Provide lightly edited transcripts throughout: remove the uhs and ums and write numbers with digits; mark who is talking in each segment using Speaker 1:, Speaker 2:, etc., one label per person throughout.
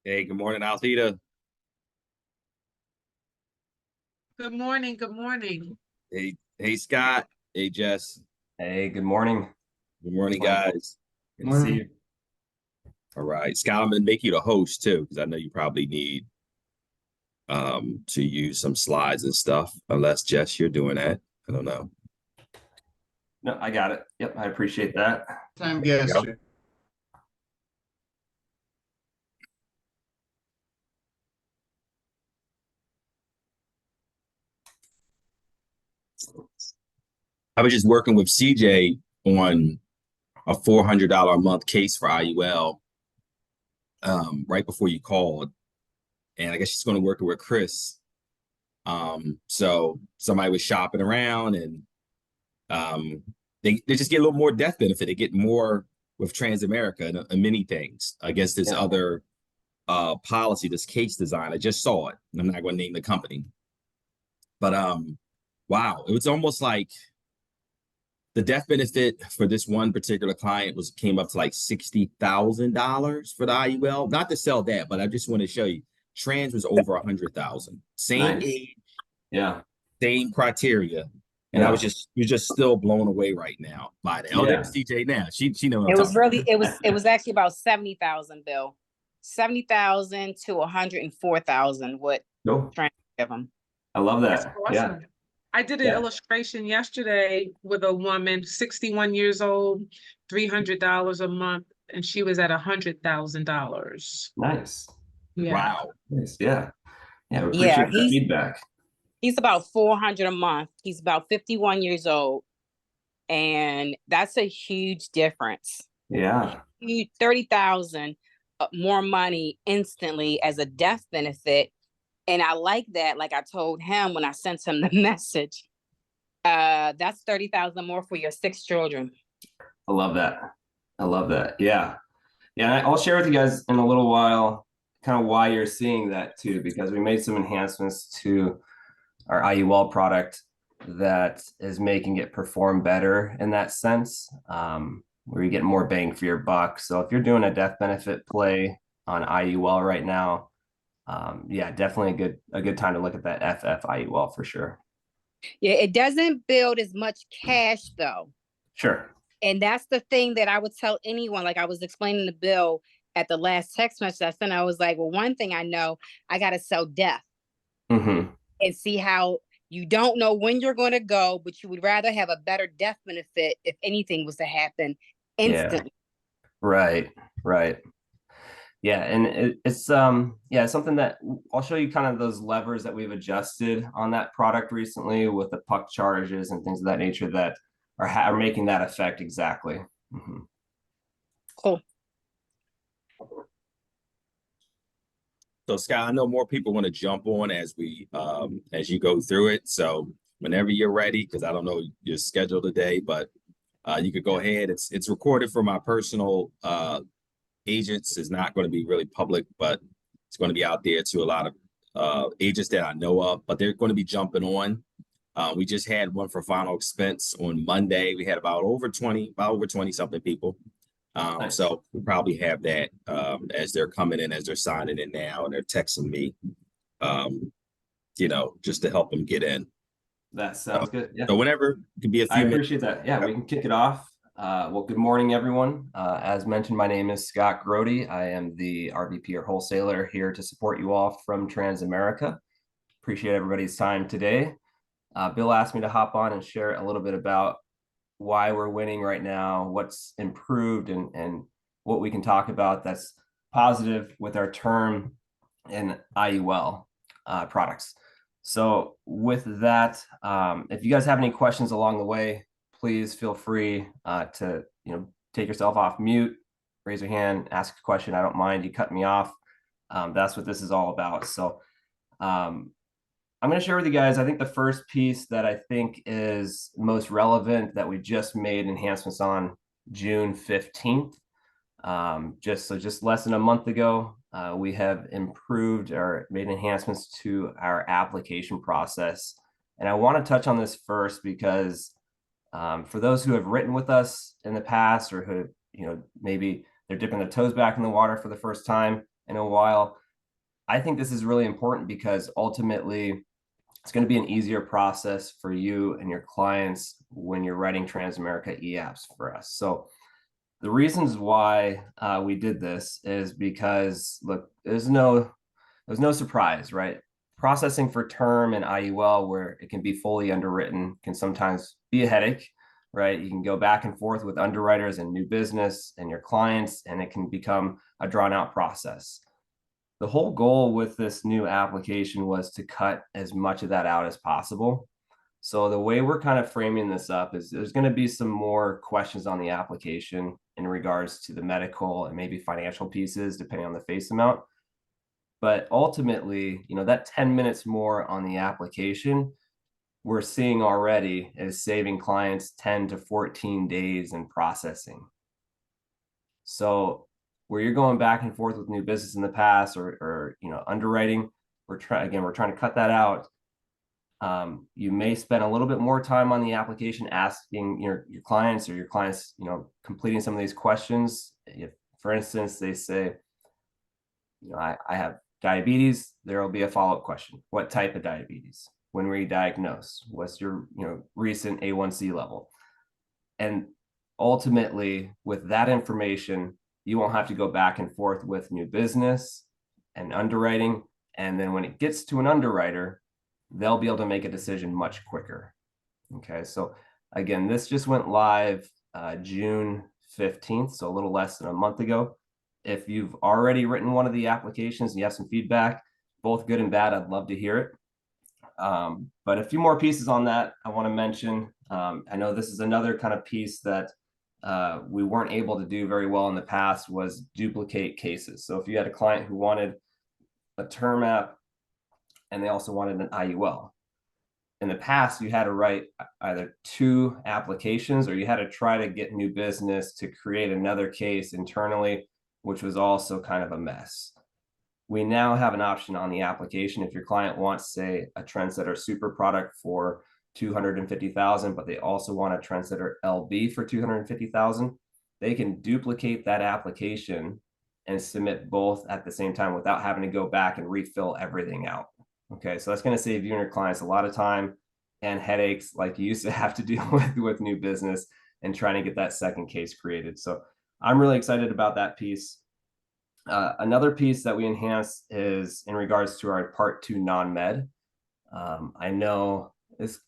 Speaker 1: Hey, good morning, Althea.
Speaker 2: Good morning. Good morning.
Speaker 1: Hey, Scott. Hey, Jess.
Speaker 3: Hey, good morning.
Speaker 1: Good morning,
Speaker 3: Morning.
Speaker 1: guys.
Speaker 3: Good to see you.
Speaker 1: All right, Scott, I'm gonna make you the host too, because I know you probably need to use some slides and stuff. Unless Jess, you're doing that. I don't know.
Speaker 3: No, I got it. Yep, I appreciate that.
Speaker 4: Time, yes.
Speaker 1: Yep. I was just working with CJ on a $400 a month case for IUL right before you called, and I guess she's going to work with Chris. So somebody was shopping around and Um, they just get a little more death benefit. They get more with Transamerica and many things against this
Speaker 3: Yeah.
Speaker 1: other policy, this case design. I just saw it. I'm not going to name the company, but wow, it was almost like the death benefit for this one particular client was came up to like $60,000 for the IUL. Not to sell that, but I just want to show you. Trans was over 100,000. Same
Speaker 3: Nice.
Speaker 1: age,
Speaker 3: Yeah.
Speaker 1: same criteria. And I was
Speaker 3: Yeah.
Speaker 1: just you're just still blown away right now by that. Oh,
Speaker 3: Yeah.
Speaker 1: there's CJ now. She knows what I'm
Speaker 5: It was
Speaker 1: talking
Speaker 5: really it was actually about 70,000, Bill. 70,000 to 104,000 what
Speaker 3: Cool.
Speaker 5: trying to give them.
Speaker 3: I love
Speaker 2: That's
Speaker 3: that. Yeah.
Speaker 2: awesome. I did an
Speaker 3: Yeah.
Speaker 2: illustration yesterday with a woman, 61 years old, $300 a month, and she was at $100,000.
Speaker 3: Nice.
Speaker 2: Yeah.
Speaker 1: Wow.
Speaker 3: Nice. Yeah. Yeah. We
Speaker 5: Yeah,
Speaker 3: appreciate that feedback.
Speaker 5: he's about 400 a month. He's about 51 years old, and that's a huge difference.
Speaker 3: Yeah.
Speaker 5: 30,000 more money instantly as a death benefit. And I like that. Like I told him when I sent him the message, that's 30,000 more for your 6 children.
Speaker 3: I love that. I love that. Yeah. Yeah. And I'll share with you guys in a little while kind of why you're seeing that too, because we made some enhancements to our IUL product that is making it perform better in that sense, where you get more bang for your buck. So if you're doing a death benefit play on IUL right now, yeah, definitely a good time to look at that FF IUL for sure.
Speaker 5: Yeah, it doesn't build as much cash though.
Speaker 3: Sure.
Speaker 5: And that's the thing that I would tell anyone. Like I was explaining to Bill at the last text message I sent, I was like, well, one thing I know, I got to sell death
Speaker 3: Mm-hmm.
Speaker 5: and see how you don't know when you're going to go, but you would rather have a better death benefit if anything was to happen
Speaker 3: Yeah.
Speaker 5: instantly.
Speaker 3: Right. Right. Yeah, and it's yeah, something that I'll show you kind of those levers that we've adjusted on that product recently with the puck charges and things of that nature that are making that effect exactly. Mm-hmm.
Speaker 5: Cool.
Speaker 1: So Scott, I know more people want to jump on as you go through it. So whenever you're ready, because I don't know your schedule today, but you could go ahead. It's recorded for my personal agents. Is not going to be really public, but it's going to be out there to a lot of agents that I know of, but they're going to be jumping on. We just had one for final expense on Monday. We had about over 20 something people.
Speaker 3: Nice.
Speaker 1: So we probably have that as they're coming in, as they're signing in now, and they're texting me, just to help them get in.
Speaker 3: That sounds good. Yeah.
Speaker 1: So whenever it could be a
Speaker 3: I
Speaker 1: few minutes.
Speaker 3: appreciate that. Yeah, we can kick it off. Well, good morning, everyone. As mentioned, my name is Scott Grody. I am the RVP or wholesaler here to support you all from Transamerica. Appreciate everybody's time today. Bill asked me to hop on and share a little bit about why we're winning right now, what's improved, and what we can talk about that's positive with our term and IUL products. So with that, if you guys have any questions along the way, please feel free to take yourself off mute, raise your hand, ask a question. I don't mind you cut me off. That's what this is all about. So I'm going to share with you guys, I think the first piece that I think is most relevant that we just made enhancements on June 15th. Just less than a month ago, we have improved or made enhancements to our application process. And I want to touch on this first because for those who have written with us in the past or who, maybe they're dipping their toes back in the water for the first time, in a while. I think this is really important because ultimately it's going to be an easier process for you and your clients when you're writing Transamerica e-apps for us. So the reasons why we did this is because, look, there's no surprise, right? Processing for term and IUL, where it can be fully underwritten, can sometimes be a headache, right? You can go back and forth with underwriters and new business and your clients, and it can become a drawn out process. The whole goal with this new application was to cut as much of that out as possible. So the way we're kind of framing this up is there's going to be some more questions on the application in regards to the medical and maybe financial pieces, depending on the face amount. But ultimately, you know, that 10 minutes more on the application, we're seeing already is saving clients 10 to 14 days in processing. So where you're going back and forth with new business in the past or you know, underwriting, we're trying to cut that out. You may spend a little bit more time on the application asking your clients, or your clients, you know, completing some of these questions. If, for instance, they say, you know, I have diabetes, there will be a follow-up question. What type of diabetes? When were you diagnosed? What's your, you know, recent A1C level? And ultimately, with that information, you won't have to go back and forth with new business and underwriting. And then when it gets to an underwriter, they'll be able to make a decision much quicker. Okay, so again, this just went live June 15th, so a little less than a month ago. If you've already written one of the applications and you have some feedback, both good and bad, I'd love to hear it. But a few more pieces on that I want to mention. I know this is another kind of piece that we weren't able to do very well in the past, was duplicate cases. So if you had a client who wanted a term app and they also wanted an IUL, in the past, you had to write either 2 applications, or you had to try to get new business to create another case internally, which was also kind of a mess. We now have an option on the application. If your client wants, say, a Trendsetter Super product for $250,000, but they also want a Trendsetter LB for $250,000, they can duplicate that application and submit both at the same time without having to go back and refill everything out. Okay, so that's going to save you and your clients a lot of time and headaches like you used to have to deal with new business and trying to get that second case created. So I'm really excited about that piece. Another piece that we enhanced is in regards to our Part 2 non-med. I know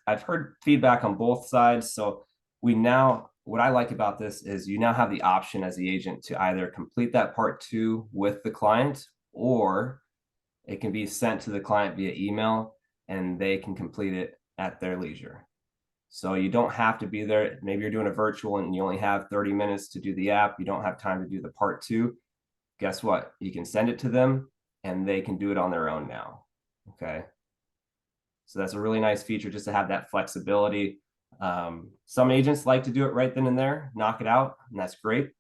Speaker 3: I've heard feedback on both sides. So what I like about this is you now have the option as the agent to either complete that Part 2 with the client, or it can be sent to the client via email and they can complete it at their leisure. So you don't have to be there. Maybe you're doing a virtual and you only have 30 minutes to do the app. You don't have time to do the Part 2. Guess what? You can send it to them and they can do it on their own now. Okay. So that's a really nice feature, just to have that flexibility. Some agents like to do it right then and there, knock it out, and that's great.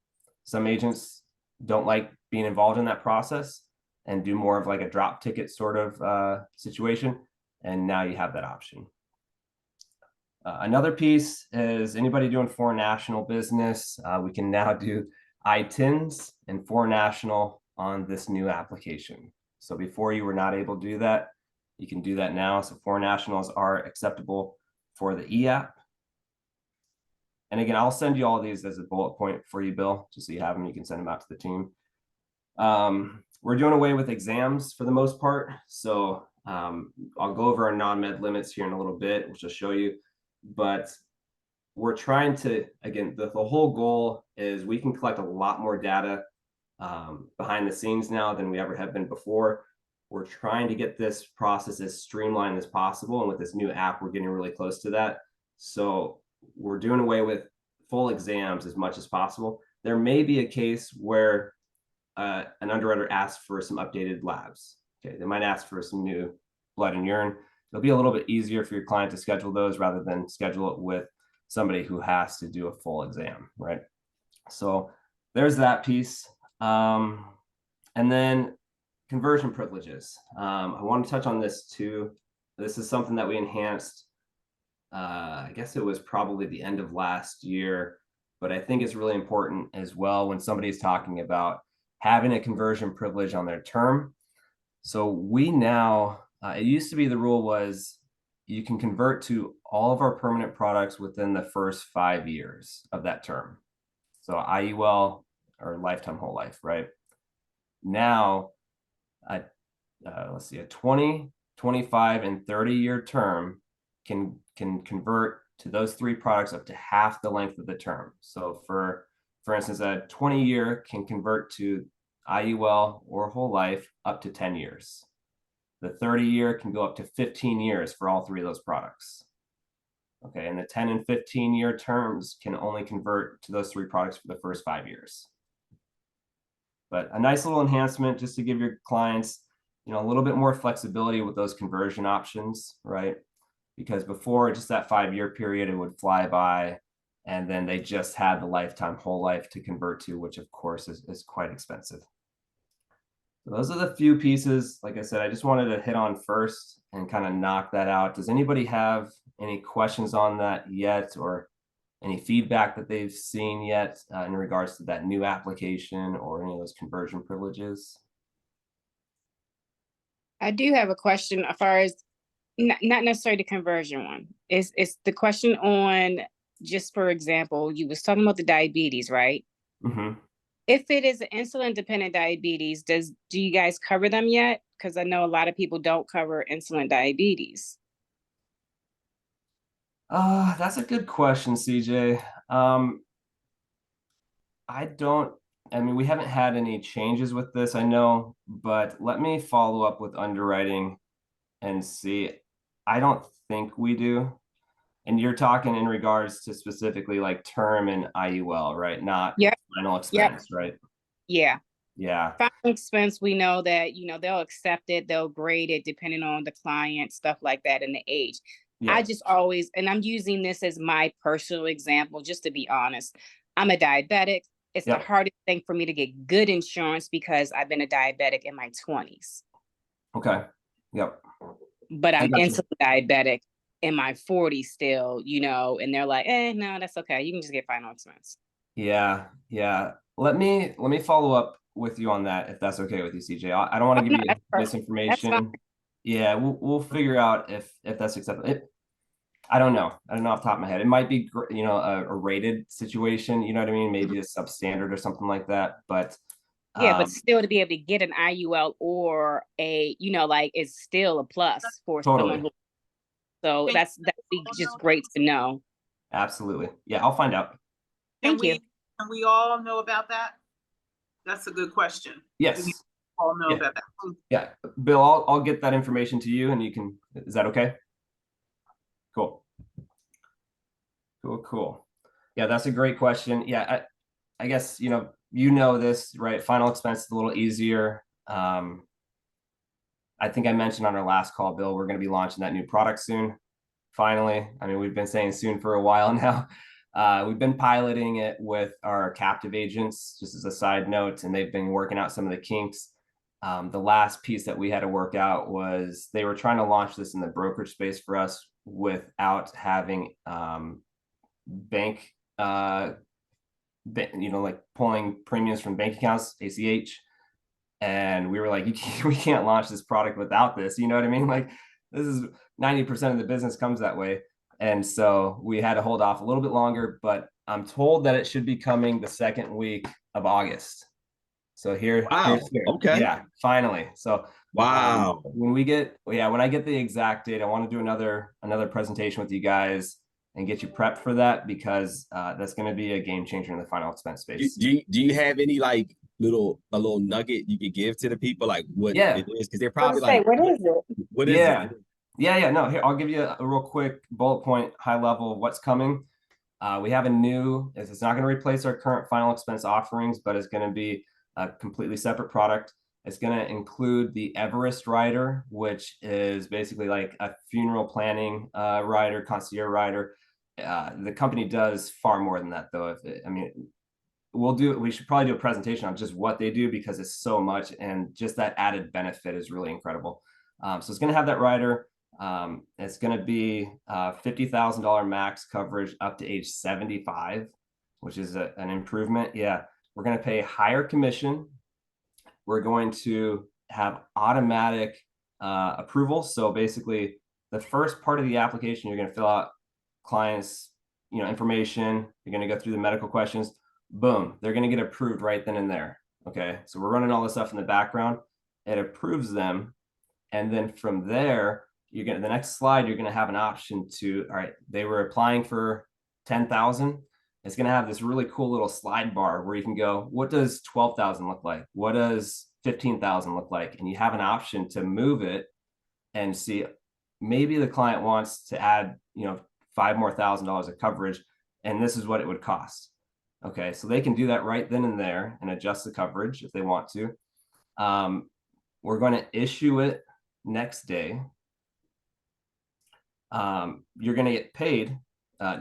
Speaker 3: Some agents don't like being involved in that process and do more of like a drop ticket sort of situation. And now you have that option. Another piece is anybody doing foreign national business. We can now do ITINs and foreign national on this new application. So before you were not able to do that, you can do that now. So foreign nationals are acceptable for the e-app. And again, I'll send you all of these as a bullet point for you, Bill, just so you have them. You can send them out to the team. We're doing away with exams for the most part. So I'll go over our non-med limits here in a little bit, which I'll show you. But we're trying to, again, the whole goal is we can collect a lot more data behind the scenes now than we ever have been before. We're trying to get this process as streamlined as possible. And with this new app, we're getting really close to that. So we're doing away with full exams as much as possible. There may be a case where an underwriter asks for some updated labs. Okay, they might ask for some new blood and urine. It'll be a little bit easier for your client to schedule those rather than schedule it with somebody who has to do a full exam, right? So there's that piece. And then conversion privileges. I want to touch on this too. This is something that we enhanced. I guess it was probably the end of last year, but I think it's really important as well when somebody's talking about having a conversion privilege on their term. So we now, it used to be the rule was you can convert to all of our permanent products within the first 5 years of that term. So IUL or lifetime whole life, right? Now, let's see, a 20, 25, and 30-year term can convert to those 3 products up to half the length of the term. So for instance, a 20-year can convert to IUL or whole life up to 10 years. The 30-year can go up to 15 years for all 3 of those products. Okay, and the 10 and 15-year terms can only convert to those 3 products for the first 5 years. But a nice little enhancement just to give your clients, a little bit more flexibility with those conversion options, right? Because before, just that 5-year period, it would fly by, and then they just had the lifetime whole life to convert to, which of course is quite expensive. So those are the few pieces, like I said, I just wanted to hit on first and kind of knock that out. Does anybody have any questions on that yet, or any feedback that they've seen yet in regards to that new application or any of those conversion privileges?
Speaker 5: I do have a question as far as not necessarily the conversion one. It's the question on, just for example, you was talking about the diabetes, right?
Speaker 3: Mm-hmm.
Speaker 5: If it is an insulin dependent diabetes, do you guys cover them yet? Because I know a lot of people don't cover insulin diabetes.
Speaker 3: That's a good question, CJ. I mean, we haven't had any changes with this, I know, but let me follow up with underwriting and see. I don't think we do. And you're talking in regards to specifically like term and IUL, right? Not final expense, right?
Speaker 5: Yeah.
Speaker 3: Yeah.
Speaker 5: Final expense, we know that, they'll accept it, they'll grade it depending on the client, stuff like that, and the age.
Speaker 3: Yeah.
Speaker 5: I just always, and I'm using this as my personal example, just to be honest. I'm a diabetic. It's the hardest thing for me to get good insurance because I've been a diabetic in my 20s.
Speaker 3: Okay. Yep.
Speaker 5: But I'm insulin diabetic in my 40s still, and they're like, no, that's okay. You can just get final expense.
Speaker 3: Yeah. Yeah. Let me follow up with you on that, if that's okay with you, CJ. I don't want to give you misinformation. Yeah, we'll figure out if that's acceptable. I don't know off the top of my head. It might be, a rated situation, you know what I mean? Maybe a substandard or something like that. But
Speaker 5: yeah, but still to be able to get an IUL or a, it's still a plus for someone who, so that'd be just great to know.
Speaker 3: Absolutely. Yeah, I'll find out.
Speaker 5: Thank you.
Speaker 4: Can we all know about that? That's a good question.
Speaker 3: Yes.
Speaker 4: We all know about that.
Speaker 3: Yeah, Bill, I'll get that information to you, and you can. Is that okay? Cool. Cool. Yeah, that's a great question. Yeah, I guess this, right? Final expense is a little easier. I think I mentioned on our last call, Bill, we're going to be launching that new product soon. Finally, I mean, we've been saying soon for a while now. We've been piloting it with our captive agents, just as a side note, and they've been working out some of the kinks. The last piece that we had to work out was they were trying to launch this in the brokerage space for us without having bank, like pulling premiums from bank accounts, ACH. And we were like, we can't launch this product without this. You know what I mean? Like, this is 90% of the business comes that way. And so we had to hold off a little bit longer, but I'm told that it should be coming the second week of August. So here's
Speaker 1: okay.
Speaker 3: Yeah, finally. So
Speaker 1: wow.
Speaker 3: When I get the exact date, I want to do another presentation with you guys and get you prepped for that, because that's going to be a game changer in the final expense space.
Speaker 1: Do you have any like a little nugget you could give to the people, like what it is? Because they're probably like,
Speaker 5: what is it?
Speaker 1: What is it?
Speaker 3: Yeah. No, here, I'll give you a real quick bullet point, high level of what's coming. We have it's not going to replace our current final expense offerings, but it's going to be a completely separate product. It's going to include the Everest rider, which is basically like a funeral planning rider, concierge rider. The company does far more than that, though. We should probably do a presentation on just what they do, because it's so much, and just that added benefit is really incredible. So it's going to have that rider. It's going to be $50,000 max coverage up to age 75, which is an improvement. Yeah, we're going to pay higher commission we're going to have automatic approval. So basically, the first part of the application, you're going to fill out clients, information. You're going to go through the medical questions. Boom, they're going to get approved right then and there. Okay, so we're running all this stuff in the background. It approves them, and then from there, the next slide, you're going to have an option to, all right, they were applying for 10,000. It's going to have this really cool little slide bar where you can go, what does 12,000 look like? What does 15,000 look like? And you have an option to move it and see, maybe the client wants to add, $5,000 more of coverage, and this is what it would cost. Okay, so they can do that right then and there and adjust the coverage if they want to. We're going to issue it next day. You're going to get paid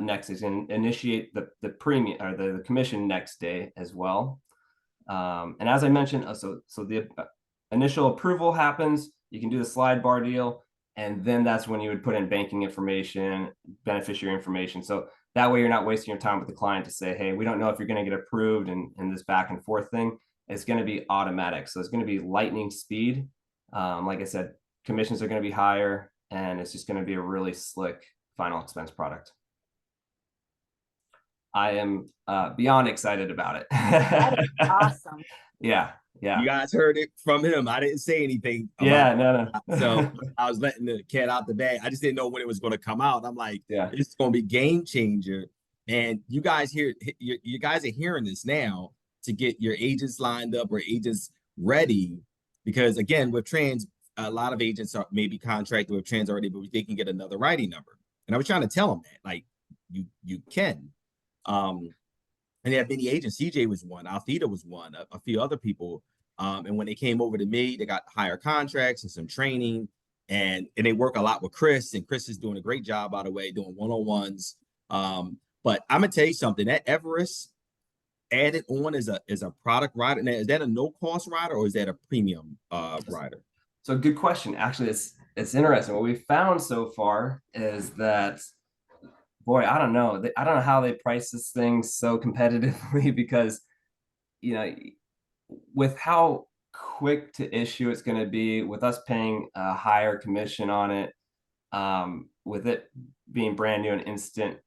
Speaker 3: next, is going to initiate the premium or the commission next day as well. And as I mentioned, so the initial approval happens, you can do the slide bar deal, and then that's when you would put in banking information, beneficiary information. So that way you're not wasting your time with the client to say, hey, we don't know if you're going to get approved, and this back and forth thing. It's going to be automatic. So it's going to be lightning speed. Like I said, commissions are going to be higher, and it's just going to be a really slick final expense product. I am beyond excited about it.
Speaker 5: That is awesome.
Speaker 3: Yeah.
Speaker 1: You guys heard it from him. I didn't say anything.
Speaker 3: Yeah, no.
Speaker 1: So I was letting the cat out the bag. I just didn't know when it was going to come out. I'm like,
Speaker 3: yeah,
Speaker 1: it's going to be game changer. And you guys you guys are hearing this now to get your agents lined up or agents ready, because again, with Trans, a lot of agents are maybe contracted with Trans already, but they can get another writing number. And I was trying to tell them that, like, you can. And they have many agents. CJ was one, Althea was one, a few other people. And when they came over to me, they got higher contracts and some training, and they work a lot with Chris, and Chris is doing a great job, by the way, doing one-on-ones. But I'm gonna tell you something, that Everest added on is a product rider. Now, is that a no-cost rider or is that a premium rider?
Speaker 3: So good question. Actually, it's interesting. What we found so far is that, boy, I don't know. I don't know how they price this thing so competitively, because, with how quick to issue it's going to be, with us paying a higher commission on it, with it being brand new and instant,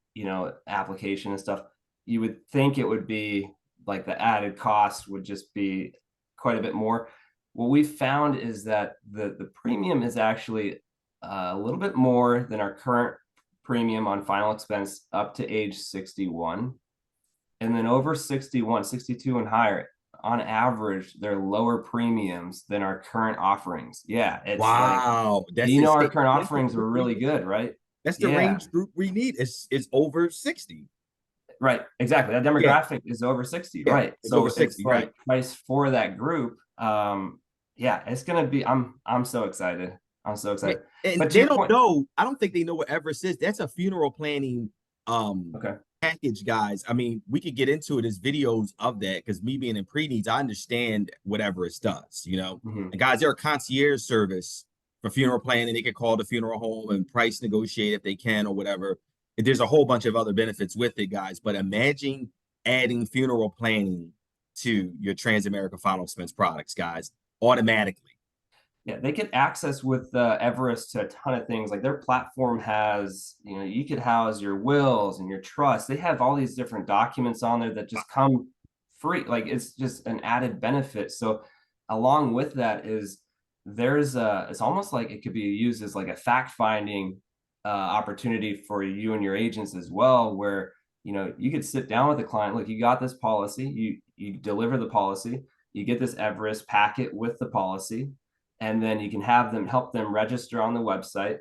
Speaker 3: application and stuff, you would think it would be like the added cost would just be quite a bit more. What we found is that the premium is actually a little bit more than our current premium on final expense up to age 61. And then over 61, 62 and higher, on average, they're lower premiums than our current offerings. Yeah. It's
Speaker 1: wow.
Speaker 3: Like, our current offerings were really good, right?
Speaker 1: That's the range group we need. It's over 60.
Speaker 3: Right. Exactly. That demographic is over 60. Yeah, right.
Speaker 1: It's
Speaker 3: so
Speaker 1: over 60,
Speaker 3: it's like price for that group. Yeah, it's going to be, I'm so excited. I'm so excited.
Speaker 1: And
Speaker 3: but
Speaker 1: they don't know. I don't think they know what Everest is. That's a funeral planning package, guys. I mean, we could get into it as videos of that, because me being in pre-needs, I understand what Everest does, And guys, they're a concierge service for funeral planning. They could call the funeral home and price negotiate if they can or whatever. There's a whole bunch of other benefits with it, guys. But imagine adding funeral planning to your Transamerica final expense products, guys, automatically.
Speaker 3: Yeah, they get access with Everest to a ton of things. Like their platform has, you could house your wills and your trusts. They have all these different documents on there that just come free. Like it's just an added benefit. So along with that is it's almost like it could be used as like a fact-finding opportunity for you and your agents as well, where, you could sit down with the client. Look, you got this policy, you deliver the policy, you get this Everest packet with the policy, and then you can help them register on the website.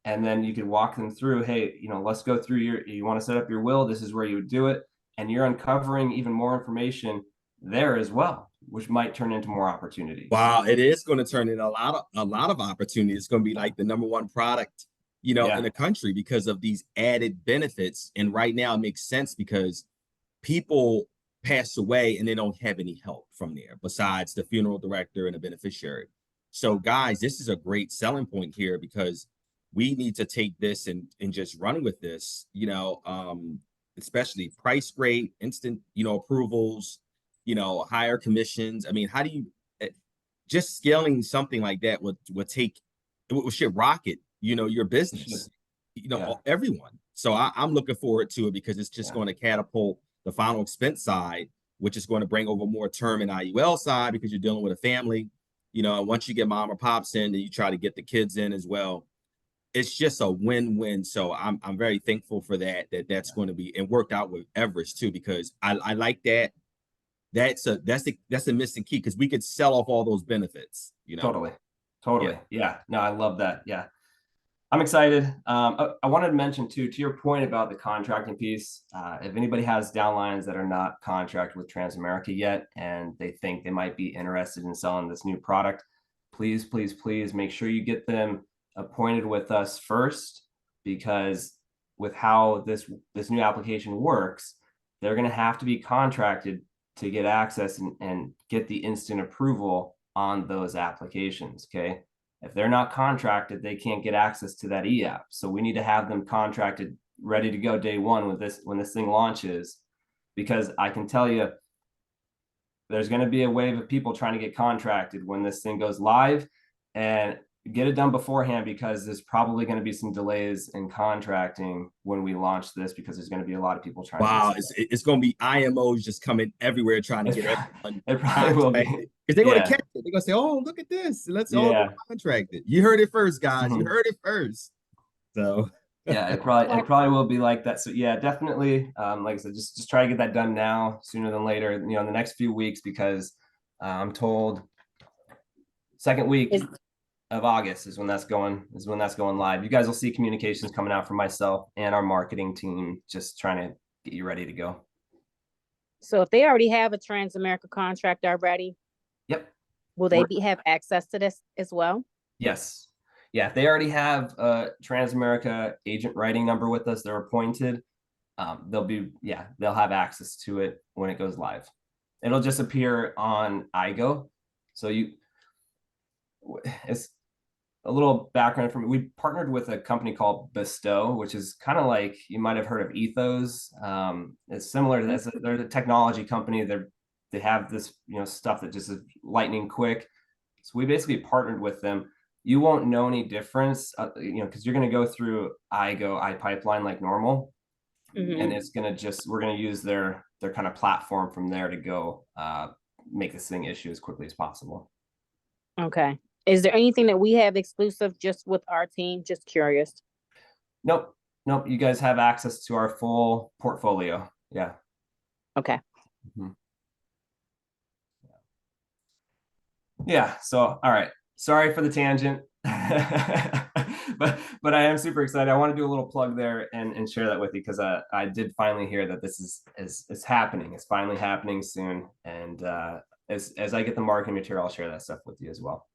Speaker 3: And then you can walk them through, hey, let's go through you want to set up your will, this is where you would do it. And you're uncovering even more information there as well, which might turn into more opportunities.
Speaker 1: Wow, it is going to turn into a lot of opportunities. It's going to be like the #1 product, in the country, because of these added benefits. And right now it makes sense because people pass away and they don't have any help from there besides the funeral director and a beneficiary. So guys, this is a great selling point here, because we need to take this and just run with this, especially price rate, instant, approvals, higher commissions. I mean, how do you, just scaling something like that should rocket, your business,
Speaker 3: Yeah.
Speaker 1: everyone. So I'm looking forward to it because it's just going to catapult the final expense side, which is going to bring over more term and IUL side because you're dealing with a family, and once you get mom or pops in, then you try to get the kids in as well. It's just a win-win. So I'm very thankful for that's going to be, and worked out with Everest too, because I like that. That's a missing key because we could sell off all those benefits,
Speaker 3: Totally. Yeah. No, I love that. Yeah. I'm excited. I wanted to mention too, to your point about the contracting piece, if anybody has downlines that are not contracted with Transamerica yet, and they think they might be interested in selling this new product, please make sure you get them appointed with us first, because with how this new application works, they're going to have to be contracted to get access and get the instant approval on those applications. Okay. If they're not contracted, they can't get access to that e-app. So we need to have them contracted, ready to go day one when this thing launches, because I can tell you there's going to be a wave of people trying to get contracted when this thing goes live, and get it done beforehand, because there's probably going to be some delays in contracting when we launch this, because there's going to be a lot of people trying
Speaker 1: wow,
Speaker 3: to
Speaker 1: it's going to be IMOs just coming everywhere trying to get everyone.
Speaker 3: It probably will be.
Speaker 1: Because they're going to catch it. They're going to say, oh, look at this. Let's all get contracted. You heard it first, guys. You heard it first. So
Speaker 3: yeah, it probably will be like that. So yeah, definitely. Like I said, just try to get that done now, sooner than later, in the next few weeks, because I'm told second week of August is when that's going live. You guys will see communications coming out from myself and our marketing team, just trying to get you ready to go.
Speaker 5: So if they already have a Transamerica contract already,
Speaker 3: yep,
Speaker 5: will they have access to this as well?
Speaker 3: Yes. Yeah, if they already have a Transamerica agent writing number with us, they're appointed, they'll have access to it when it goes live. It'll just appear on IGO. So it's a little background from me. We partnered with a company called Bestow, which is kind of like, you might have heard of Ethos. It's similar to this. They're a technology company. They have this, stuff that just is lightning quick. So we basically partnered with them. You won't know any difference, because you're going to go through iPipeline like normal. And it's going to we're going to use their kind of platform from there to go make this thing issue as quickly as possible.
Speaker 5: Okay. Is there anything that we have exclusive just with our team? Just curious.
Speaker 3: Nope. You guys have access to our full portfolio. Yeah.
Speaker 5: Okay.
Speaker 3: Yeah. So, all right. Sorry for the tangent, but I am super excited. I want to do a little plug there and share that with you, because I did finally hear that this is happening. It's finally happening soon. And as I get the marketing material, I'll share that stuff with you as well.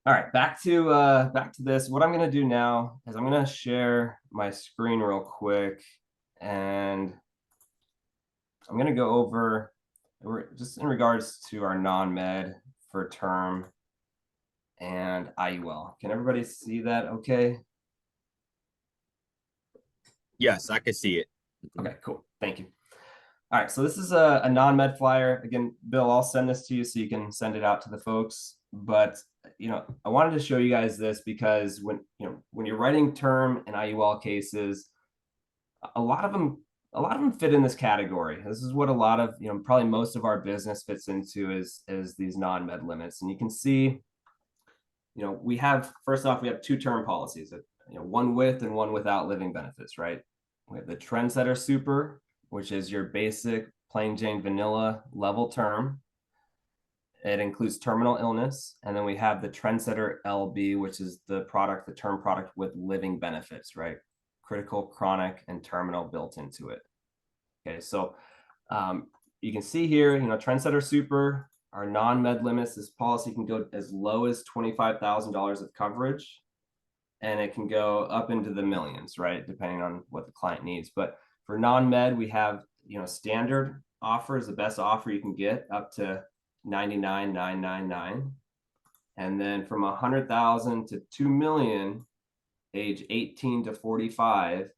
Speaker 3: All right, back to this. What I'm going to do now is I'm going to share my screen real quick, and I'm going to go over just in regards to our non-med for term and IUL. Can everybody see that okay?
Speaker 1: yes, I can see it.
Speaker 3: Okay, cool. Thank you. All right, so this is a non-med flyer. Again, Bill, I'll send this to you so you can send it out to the folks. But I wanted to show you guys this because when you're writing term and IUL cases, a lot of them fit in this category. This is what a lot of probably most of our business fits into is these non-med limits. And you can see, we have, first off, we have two term policies, one with and one without living benefits, right? We have the Trendsetter Super, which is your basic plain Jane vanilla level term. It includes terminal illness. And then we have the Trendsetter LB, which is the term product with living benefits, right? Critical, chronic, and terminal built into it. Okay, so you can see here, Trendsetter Super, our non-med limits, this policy can go as low as $25,000 of coverage, and it can go up into the millions, right? Depending on what the client needs. But for non-med, we have, standard offer is the best offer you can get, up to $99,999. And then from 100,000 to 2 million, age 18 to 45,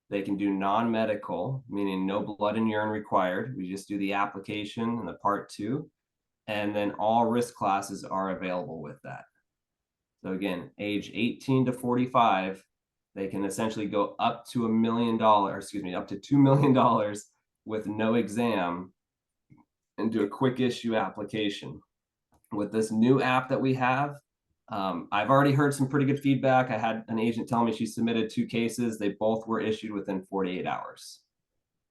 Speaker 3: they can do non-medical, meaning no blood and urine required. We just do the application and the part 2. And then all risk classes are available with that. So again, age 18 to 45, they can essentially go up to $1 million, up to $2 million with no exam and do a quick issue application. With this new app that we have, I've already heard some pretty good feedback. I had an agent tell me she submitted 2 cases. They both were issued within 48 hours.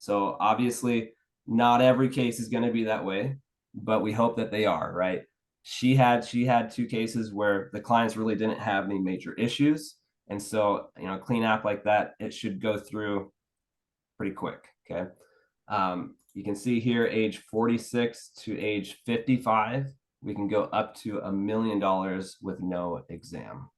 Speaker 3: So obviously not every case is going to be that way, but we hope that they are, right? She had 2 cases where the clients really didn't have any major issues. And so, you know, a clean app like that, it should go through pretty quick. Okay. You can see here, age 46 to age 55, we can go up to $1 million with no exam.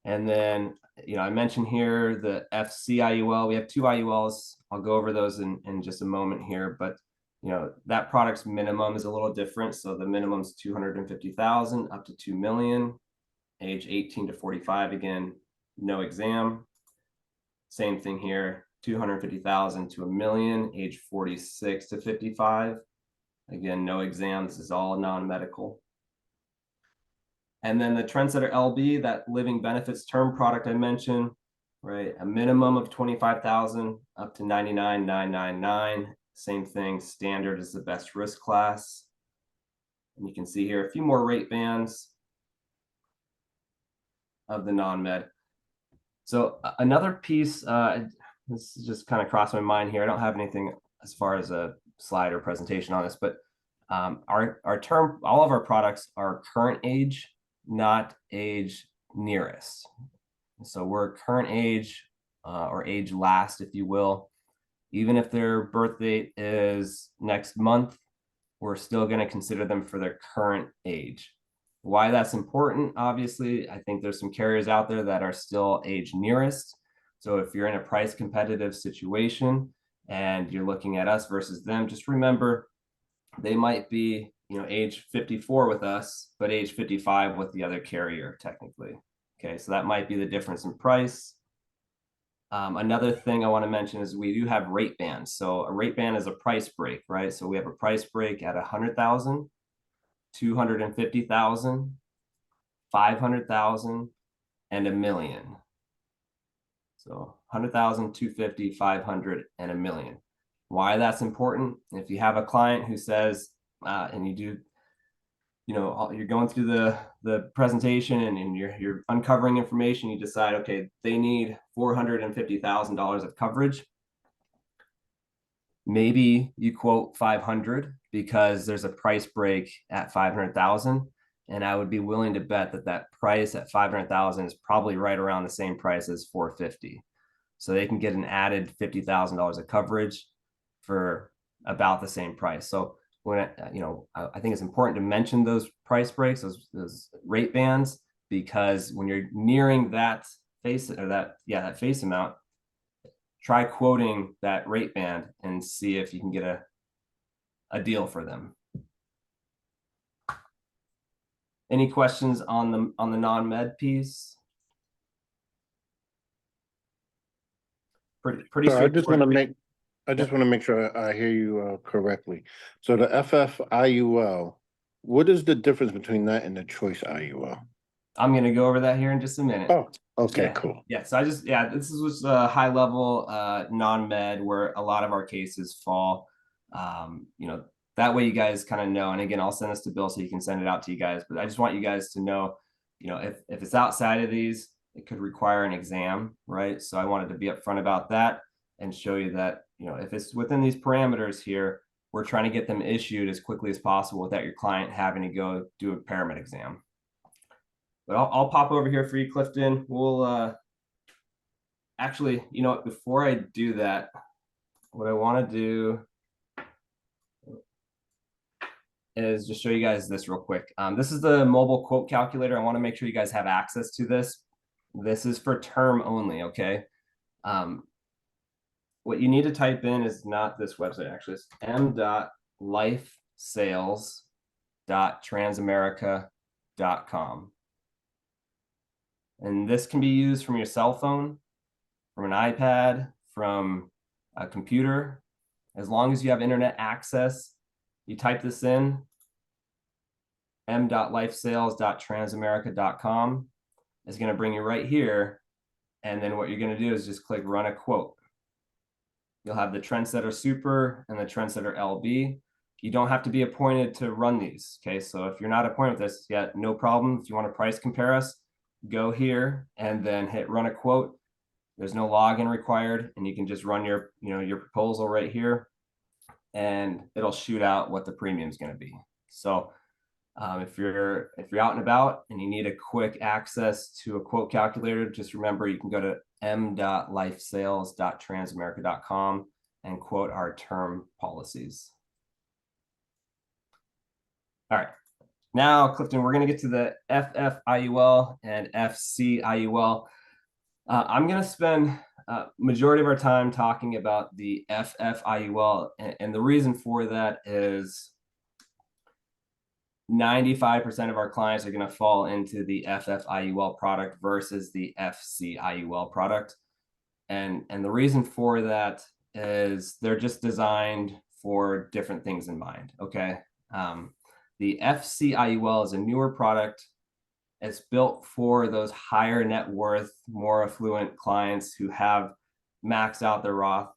Speaker 3: And then, you know, I mentioned here the FC IUL. We have 2 IULs. I'll go over those in just a moment here, but you know, that product's minimum is a little different. So the minimum is 250,000 up to 2 million. Age 18 to 45, again, no exam. Same thing here, 250,000 to $1 million. Age 46 to 55, again, no exam. This is all non-medical. And then the Trendsetter LB, that living benefits term product I mentioned, right? A minimum of 25,000 up to 99,999. Same thing, standard is the best risk class. And you can see here a few more rate bands of the non-med. So another piece, this just kind of crossed my mind here. I don't have anything as far as a slide or presentation on this, but our term, all of our products are current age, not age nearest. So we're current age or age last, if you will. Even if their birth date is next month, we're still going to consider them for their current age. Why that's important, obviously, I think there's some carriers out there that are still age nearest. So if you're in a price competitive situation and you're looking at us versus them, just remember they might be, you know, age 54 with us, but age 55 with the other carrier technically. Okay, so that might be the difference in price. Another thing I want to mention is we do have rate bands. So a rate band is a price break, right? So we have a price break at 100,000, 250,000, 500,000, and $1 million. So 100,000, 250, 500, and $1 million. Why that's important? If you have a client who says, and you do, you know, you're going through the presentation and you're uncovering information, you decide, okay, they need $450,000 of coverage. Maybe you quote 500 because there's a price break at 500,000. And I would be willing to bet that that price at 500,000 is probably right around the same price as 450. So they can get an added $50,000 of coverage for about the same price. So when you know, I think it's important to mention those price breaks, those rate bands, because when you're nearing that face or that face amount, try quoting that rate band and see if you can get a deal for them. Any questions on the non-med piece? Pretty
Speaker 6: So I just want
Speaker 3: straightforward.
Speaker 6: to make sure I hear you correctly. So the FFIUL, what is the difference between that and the choice IUL?
Speaker 3: I'm going to go over that here in just a minute.
Speaker 6: Oh, okay,
Speaker 3: Yeah.
Speaker 6: cool.
Speaker 3: Yeah, so this is a high level non-med where a lot of our cases fall. You know, that way you guys kind of know. And again, I'll send this to Bill so he can send it out to you guys. But I just want you guys to know, you know, if it's outside of these, it could require an exam, right? So I wanted to be upfront about that and show you that, you know, if it's within these parameters here, we're trying to get them issued as quickly as possible without your client having to go do a paramed exam. But I'll pop over here for you, Clifton. We'll actually, you know what, before I do that, what I want to do is just show you guys this real quick. This is the mobile quote calculator. I want to make sure you guys have access to this. This is for term only, okay? What you need to type in is not this website, actually. It's m.lifesales.transamerica.com. And this can be used from your cell phone, from an iPad, from a computer. As long as you have internet access, You type this in, m.lifesales.transamerica.com. It's going to bring you right here. And then what you're going to do is just click run a quote. You'll have the Trendsetter Super and the Trendsetter LB. You don't have to be appointed to run these. Okay, so if you're not appointed with this yet, no problem. If you want to price compare us, go here and then hit run a quote. There's no login required, and you can just run your, your proposal right here, and it'll shoot out what the premium is going to be. So if you're out and about and you need a quick access to a quote calculator, just remember you can go to m.lifesales.transamerica.com and quote our term policies. All right, now Clifton, we're going to get to the FFIUL and FCIUL. I'm going to spend majority of our time talking about the FFIUL, and the reason for that is 95% of our clients are going to fall into the FFIUL product versus the FCIUL product. And the reason for that is they're just designed for different things in mind. Okay. The FCIUL is a newer product. It's built for those higher net worth, more affluent clients who have maxed out their Roth,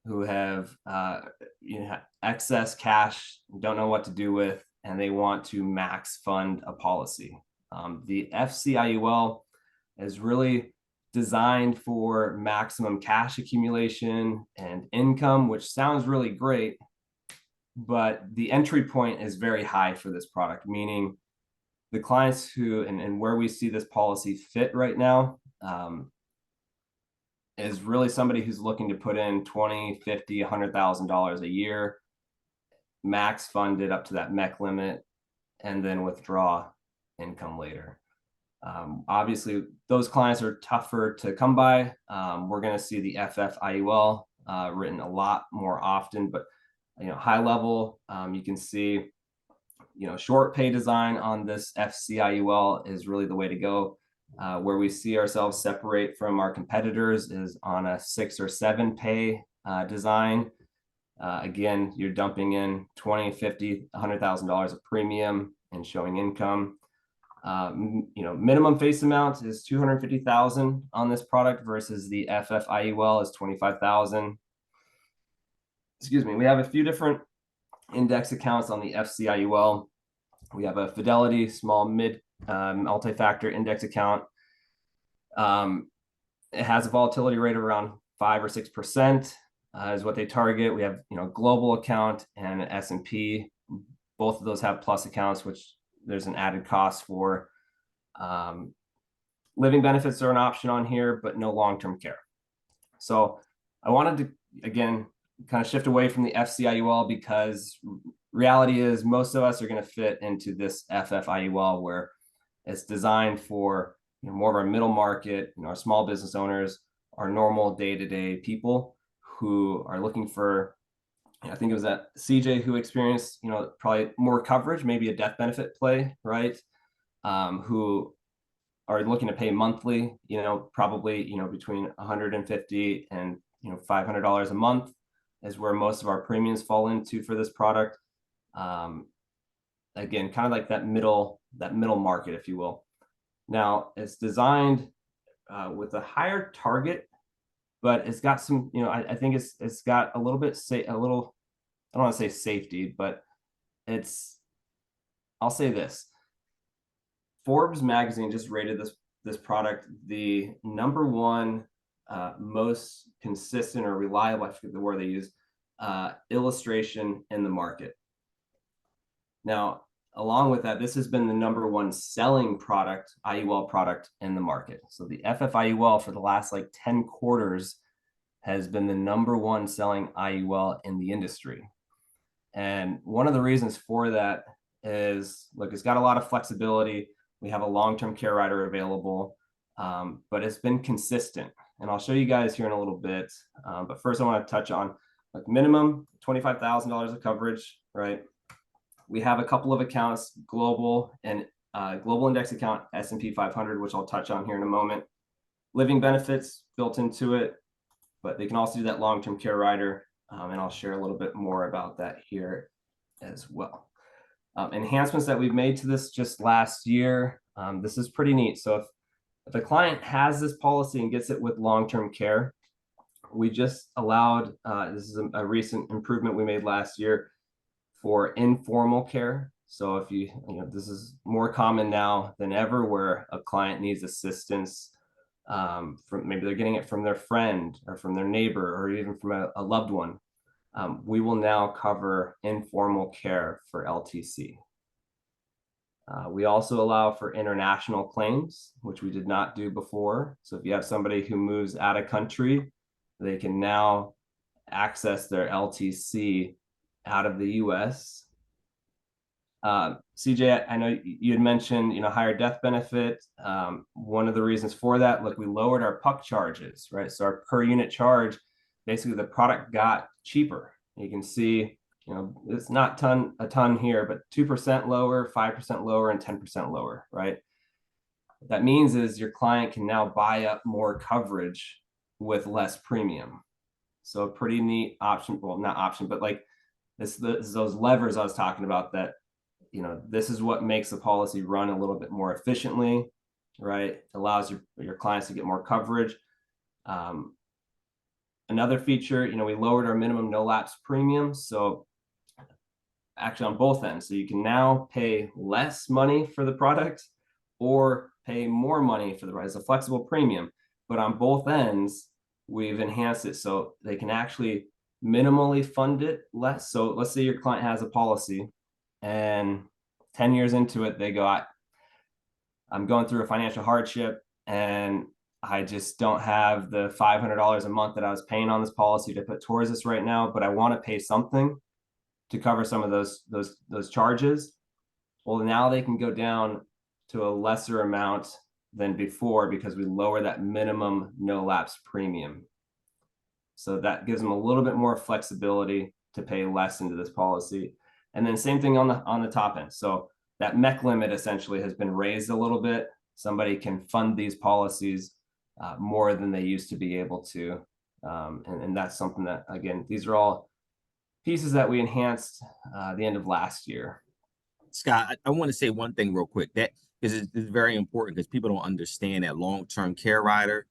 Speaker 3: who have excess cash, don't know what to do with, and they want to max fund a policy. The FCIUL is really designed for maximum cash accumulation and income, which sounds really great, but the entry point is very high for this product, meaning the clients who, and where we see this policy fit right now, is really somebody who's looking to put in $20,000, $50,000, $100,000 a year, max funded up to that MEC limit, and then withdraw income later. Obviously, those clients are tougher to come by. We're going to see the FFIUL written a lot more often, but high level, you can see, short pay design on this FCIUL is really the way to go. Where we see ourselves separate from our competitors is on a 6 or 7 pay design. Again, you're dumping in $20,000, $50,000, $100,000 of premium and showing income. Minimum face amount is $250,000 on this product versus the FFIUL is $25,000. Excuse me. We have a few different index accounts on the FCIUL. We have a Fidelity small mid multi-factor index account. It has a volatility rate of around 5 or 6%. Is what they target. We have global account and an S&P. Both of those have plus accounts, which there's an added cost for. Living benefits are an option on here, but no long-term care. So I wanted to again kind of shift away from the FCIUL because reality is most of us are going to fit into this FFIUL where it's designed for more of our middle market, our small business owners, our normal day-to-day people who are looking for, I think it was that CJ who experienced, probably more coverage, maybe a death benefit play, right? Who are looking to pay monthly, probably, between $150 and, $500 a month is where most of our premiums fall into for this product. Again, kind of like that middle market, if you will. Now it's designed with a higher target, but it's got some, I think it's got a little bit, I don't want to say safety, but I'll say this. Forbes magazine just rated this product the #1 most consistent or reliable, I forget the word they use, illustration in the market. Now, along with that, this has been the #1 selling product, IUL product in the market. So the FFIUL for the last 10 quarters has been the #1 selling IUL in the industry. And one of the reasons for that is, look, it's got a lot of flexibility. We have a long-term care rider available, but it's been consistent. And I'll show you guys here in a little bit. But first I want to touch on minimum $25,000 of coverage, right? We have a couple of accounts, global and global index account, S&P 500, which I'll touch on here in a moment. Living benefits built into it, but they can also do that long-term care rider. And I'll share a little bit more about that here as well. Enhancements that we've made to this just last year. This is pretty neat. So if a client has this policy and gets it with long-term care, we just allowed, this is a recent improvement we made last year for informal care. So if you know, this is more common now than ever where a client needs assistance from maybe they're getting it from their friend or from their neighbor or even from a loved one. We will now cover informal care for LTC. We also allow for international claims, which we did not do before. So if you have somebody who moves out of country, they can now access their LTC out of the US. CJ, I know you had mentioned, you know, higher death benefit. One of the reasons for that, look, we lowered our puck charges, right? So our per unit charge, basically the product got cheaper. You can see, you know, it's not a ton here, but 2% lower, 5% lower, and 10% lower, right? What that means is your client can now buy up more coverage with less premium. So a pretty neat option, well, not option, but like this those levers I was talking about that, you know, this is what makes the policy run a little bit more efficiently, right? Allows your clients to get more coverage. Another feature, you know, we lowered our minimum no lapse premium. So actually on both ends, so you can now pay less money for the product or pay more money for the product. It's a flexible premium, but on both ends, we've enhanced it so they can actually minimally fund it less. So let's say your client has a policy and 10 years into it, they go, I'm going through a financial hardship and I just don't have the $500 a month that I was paying on this policy to put towards this right now, but I want to pay something to cover some of those charges. Well, now they can go down to a lesser amount than before because we lower that minimum no lapse premium. So that gives them a little bit more flexibility to pay less into this policy. And then same thing on the top end. So that MEC limit essentially has been raised a little bit. Somebody can fund these policies more than they used to be able to. And that's something that, again, these are all pieces that we enhanced the end of last year.
Speaker 1: Scott, I want to say one thing real quick, that because it's very important because people don't understand that long-term care rider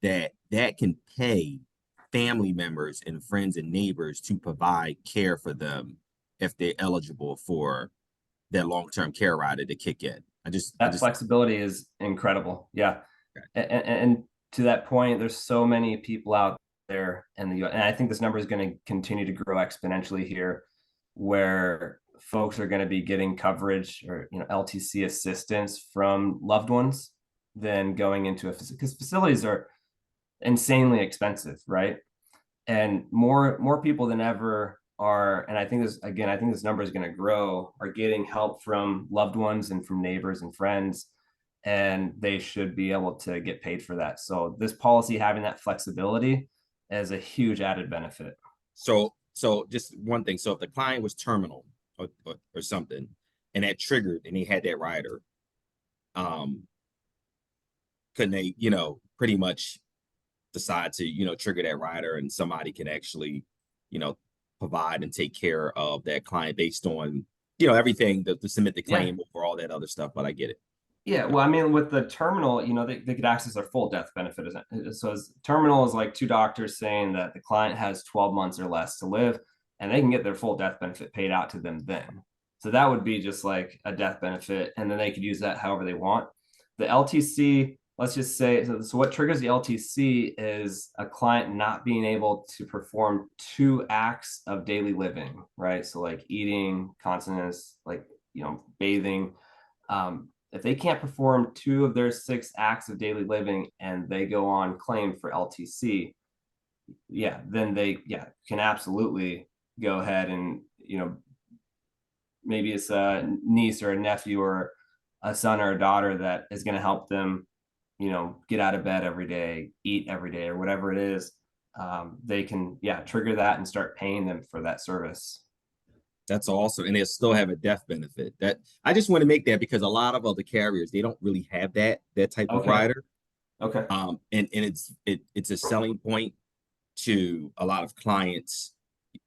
Speaker 1: that can pay family members and friends and neighbors to provide care for them if they're eligible for their long-term care rider to kick in.
Speaker 3: That flexibility is incredible. Yeah. Okay. And to that point, there's so many people out there in the US, and I think this number is going to continue to grow exponentially here, where folks are going to be getting coverage or, you know, LTC assistance from loved ones than going into a facility, because facilities are insanely expensive, right? And more people than ever are, and I think this number is going to grow, are getting help from loved ones and from neighbors and friends, and they should be able to get paid for that. So this policy having that flexibility is a huge added benefit.
Speaker 1: So just one thing. So if the client was terminal or something, and that triggered and he had that rider, couldn't they, you know, pretty much decide to, you know, trigger that rider and somebody can actually, you know, provide and take care of that client based on, you know, everything to submit the claim for all that other stuff, but I get it.
Speaker 3: Yeah, well, I mean, with the terminal, you know, they could access their full death benefit. So as terminal is like two doctors saying that the client has 12 months or less to live, and they can get their full death benefit paid out to them then. So that would be just like a death benefit, and then they could use that however they want. The LTC, let's just say, so what triggers the LTC is a client not being able to perform 2 acts of daily living, right? So like eating, continence, like, you know, bathing. If they can't perform 2 of their 6 acts of daily living and they go on claim for LTC, then they can absolutely go ahead and, you know, maybe it's a niece or a nephew or a son or a daughter that is going to help them, you know, get out of bed every day, eat every day, or whatever it is. They can trigger that and start paying them for that service.
Speaker 1: That's awesome. And they'll still have a death benefit. That I just want to make that because a lot of other carriers, they don't really have that type of rider.
Speaker 3: Okay.
Speaker 1: And it's a selling point to a lot of clients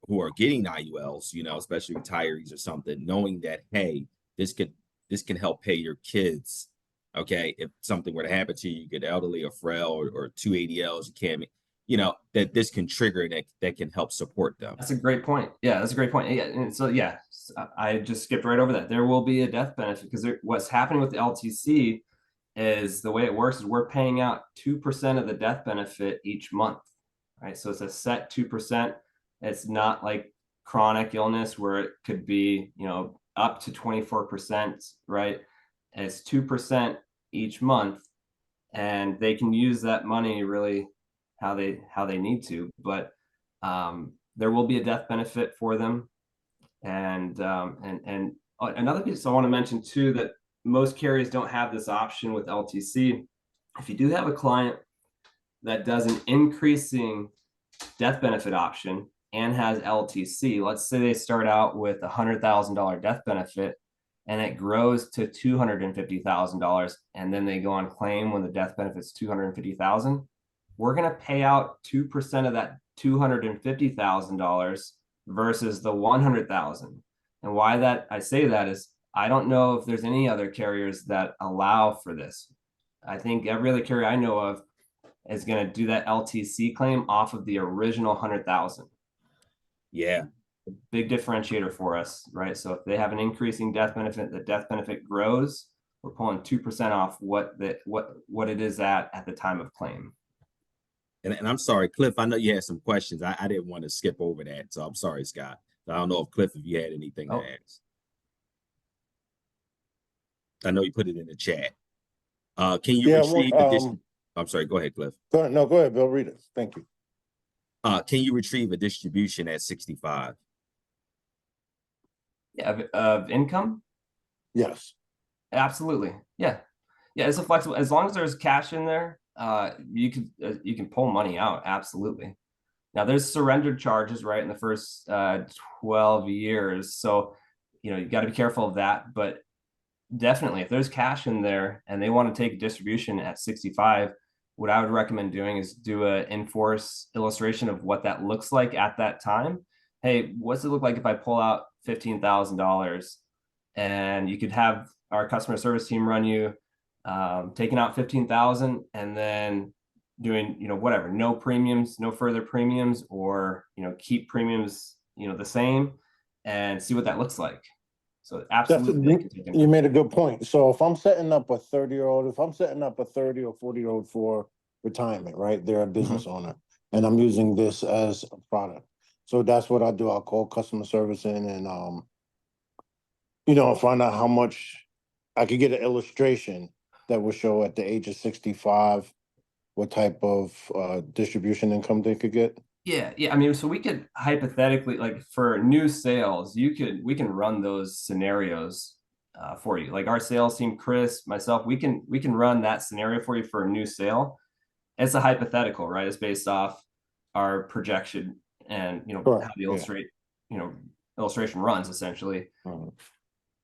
Speaker 1: who are getting IULs, you know, especially retirees or something, knowing that, hey, this can help pay your kids. Okay, if something were to happen to you, you get elderly or frail or two ADLs, you can't, you know, that this can trigger that can help support them.
Speaker 3: That's a great point. Yeah, that's a great point. Yeah, and so yeah, I just skipped right over that. There will be a death benefit because what's happening with the LTC is the way it works is we're paying out 2% of the death benefit each month, right? So it's a set 2%. It's not like chronic illness where it could be, you know, up to 24%, right? It's 2% each month, and they can use that money really how they need to. But there will be a death benefit for them, and another piece I want to mention too, that most carriers don't have this option with LTC. If you do have a client that does an increasing death benefit option and has LTC, let's say they start out with $100,000 death benefit and it grows to $250,000, and then they go on claim when the death benefit's $250,000, we're going to pay out 2% of that $250,000 versus the $100,000. And why that I say that is I don't know if there's any other carriers that allow for this. I think every other carrier I know of is going to do that LTC claim off of the original 100,000.
Speaker 1: Yeah.
Speaker 3: Big differentiator for us, right? So if they have an increasing death benefit, the death benefit grows, we're pulling 2% off what it is at the time of claim.
Speaker 1: And I'm sorry, Cliff, I know you had some questions. I didn't want to skip over that. So I'm sorry, Scott. I don't know if Cliff, if you had anything to ask. I know you put it in the chat. Can you retrieve additional? I'm sorry, go ahead, Cliff.
Speaker 6: Go ahead, Bill, read it. Thank you.
Speaker 1: Can you retrieve a distribution at 65?
Speaker 3: Yeah, of income?
Speaker 6: Yes.
Speaker 3: Absolutely. Yeah. Yeah, it's a flexible, as long as there's cash in there, you can pull money out. Absolutely. Now there's surrender charges, right, in the first 12 years. So, you know, you got to be careful of that. But definitely, if there's cash in there and they want to take a distribution at 65, what I would recommend doing is do a in-force illustration of what that looks like at that time. Hey, what's it look like if I pull out $15,000? And you could have our customer service team run you taking out 15,000 and then doing, you know, whatever, no premiums, no further premiums, or, you know, keep premiums, you know, the same, and see what that looks like. So absolutely,
Speaker 6: you made a good point. So if I'm setting up a 30-year-old, if I'm setting up a 30 or 40-year-old for retirement, right? They're a business owner, and I'm using this as a product. So that's what I do. I'll call customer service in and you know, find out how much I could get an illustration that will show at the age of 65 what type of distribution income they could get.
Speaker 3: Yeah. I mean, so we could hypothetically, like for new sales, we can run those scenarios for you. Like our sales team, Chris, myself, we can run that scenario for you for a new sale. It's a hypothetical, right? It's based off our projection and, you know, how the illustration runs essentially.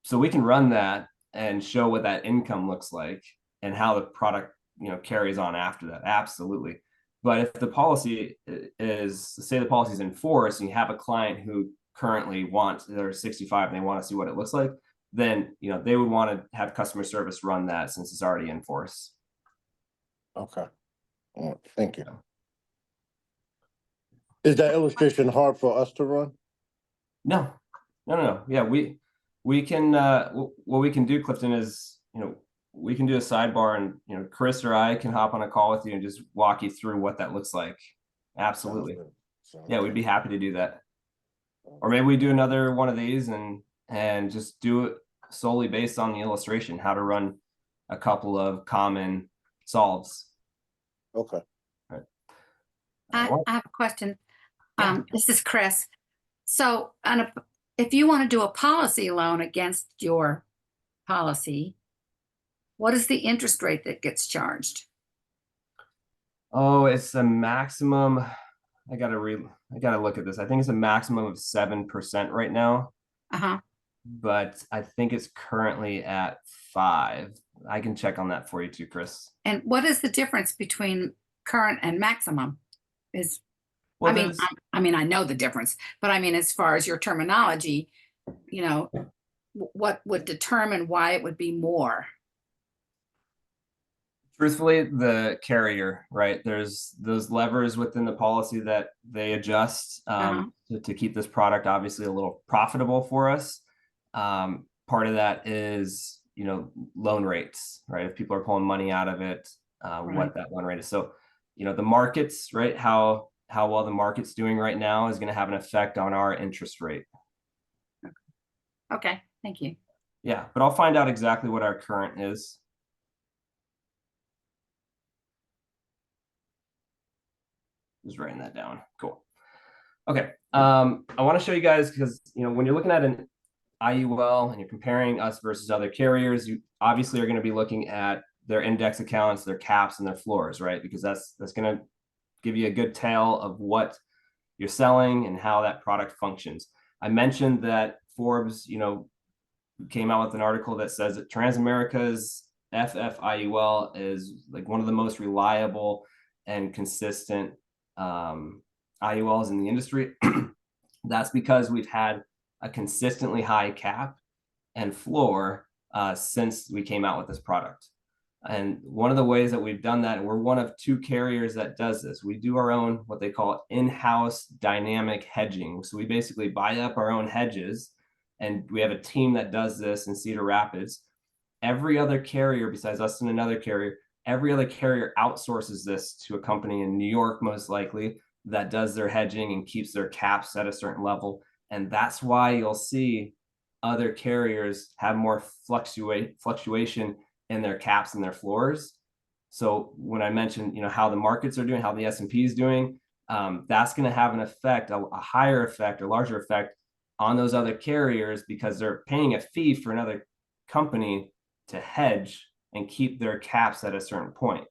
Speaker 3: So we can run that and show what that income looks like and how the product, you know, carries on after that. Absolutely. But if the policy is, say the policy is in force and you have a client who currently wants, they're 65 and they want to see what it looks like, then, you know, they would want to have customer service run that since it's already in force.
Speaker 6: Okay. Thank you. Is that illustration hard for us to run?
Speaker 3: No. Yeah, we can, what we can do, Clifton, is, you know, we can do a sidebar and, you know, Chris or I can hop on a call with you and just walk you through what that looks like. Absolutely. Yeah, we'd be happy to do that. Or maybe we do another one of these and just do it solely based on the illustration, how to run a couple of common solves.
Speaker 6: Okay.
Speaker 3: Right.
Speaker 7: I have a question.
Speaker 3: Yeah.
Speaker 7: This is Chris. So if you want to do a policy loan against your policy, what is the interest rate that gets charged?
Speaker 3: Oh, it's a maximum. I gotta look at this. I think it's a maximum of 7% right now. But I think it's currently at 5%. I can check on that for you too, Chris.
Speaker 7: And what is the difference between current and maximum?
Speaker 3: Well,
Speaker 7: I mean,
Speaker 3: there's-
Speaker 7: I mean, I know the difference, but I mean, as far as your terminology, you know, what would determine why it would be more?
Speaker 3: truthfully, the carrier, right? There's those levers within the policy that they adjust to keep this product obviously a little profitable for us. Part of that is, you know, loan rates, right? If people are pulling money out of it,
Speaker 7: Right.
Speaker 3: what that loan rate is. So, you know, the markets, right? How well the market's doing right now is going to have an effect on our interest rate.
Speaker 7: Okay, thank you.
Speaker 3: Yeah, but I'll find out exactly what our current is. Just writing that down. Cool. Okay. I want to show you guys because, you know, when you're looking at an IUL and you're comparing us versus other carriers, you obviously are going to be looking at their index accounts, their caps, and their floors, right? Because that's going to give you a good tale of what you're selling and how that product functions. I mentioned that Forbes, you know, came out with an article that says that Transamerica's FFIUL is like one of the most reliable and consistent IULs in the industry. That's because we've had a consistently high cap and floor since we came out with this product. And one of the ways that we've done that, and we're one of 2 carriers that does this, we do our own, what they call in-house dynamic hedging. So we basically buy up our own hedges, and we have a team that does this in Cedar Rapids. Every other carrier besides us and another carrier, every other carrier outsources this to a company in New York, most likely, that does their hedging and keeps their caps at a certain level. And that's why you'll see other carriers have more fluctuation in their caps and their floors. So when I mentioned, you know, how the markets are doing, how the S&P is doing, that's going to have an effect, a higher effect or larger effect on those other carriers because they're paying a fee for another company to hedge and keep their caps at a certain point.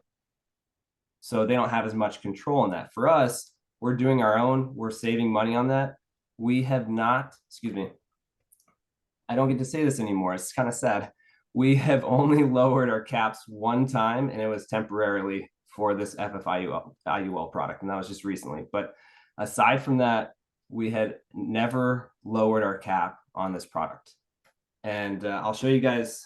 Speaker 3: So they don't have as much control in that. For us, we're doing our own, we're saving money on that. We have not, excuse me, I don't get to say this anymore. It's kind of sad. We have only lowered our caps one time, and it was temporarily for this FFIUL product, and that was just recently. But aside from that, we had never lowered our cap on this product. And I'll show you guys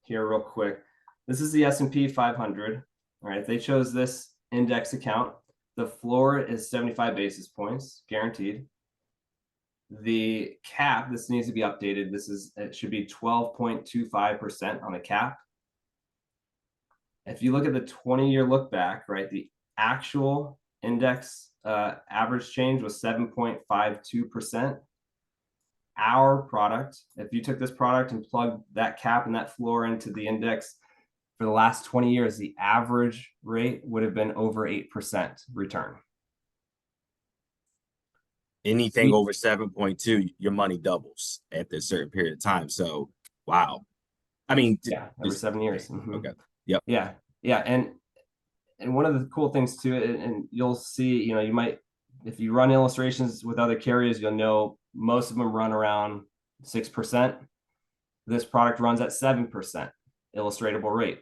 Speaker 3: here real quick. This is the S&P 500. All right, they chose this index account. The floor is 75 basis points, guaranteed. The cap, this needs to be updated. It should be 12.25% on the cap. If you look at the 20-year look back, right, the actual index average change was 7.52%. Our product, if you took this product and plugged that cap and that floor into the index for the last 20 years, the average rate would have been over 8% return.
Speaker 1: Anything over 7.2, your money doubles at a certain period of time. So, wow. I mean,
Speaker 3: yeah, over 7 years. Mm-hmm.
Speaker 1: Okay. Yep.
Speaker 3: Yeah. And one of the cool things too, and you'll see, you know, you might, if you run illustrations with other carriers, you'll know most of them run around 6%. This product runs at 7% illustratable rate.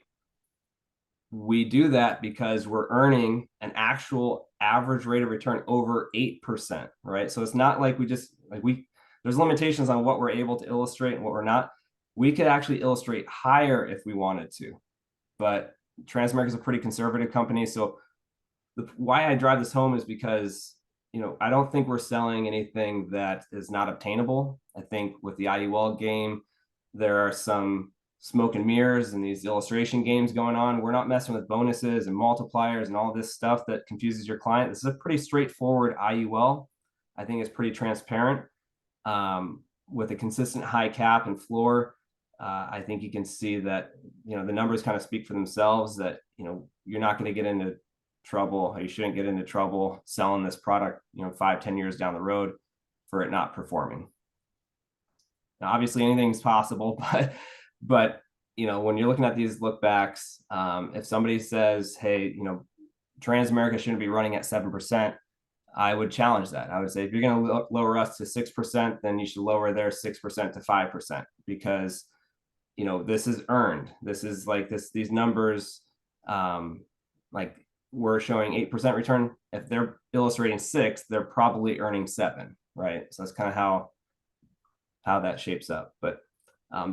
Speaker 3: We do that because we're earning an actual average rate of return over 8%, right? So it's not like there's limitations on what we're able to illustrate and what we're not. We could actually illustrate higher if we wanted to, but Transamerica is a pretty conservative company. So why I drive this home is because, you know, I don't think we're selling anything that is not obtainable. I think with the IUL game, there are some smoke and mirrors and these illustration games going on. We're not messing with bonuses and multipliers and all this stuff that confuses your client. This is a pretty straightforward IUL. I think it's pretty transparent with a consistent high cap and floor. I think you can see that, you know, the numbers kind of speak for themselves that, you know, you're not going to get into trouble, or you shouldn't get into trouble selling this product, you know, 5-10 years down the road for it not performing. Now, obviously anything's possible, but you know, when you're looking at these look backs, if somebody says, hey, you know, Transamerica shouldn't be running at 7%, I would challenge that. I would say, if you're going to lower us to 6%, then you should lower their 6% to 5%, because, you know, this is earned. This is like these numbers, like we're showing 8% return. If they're illustrating 6, they're probably earning 7, right? So that's kind of how that shapes up. But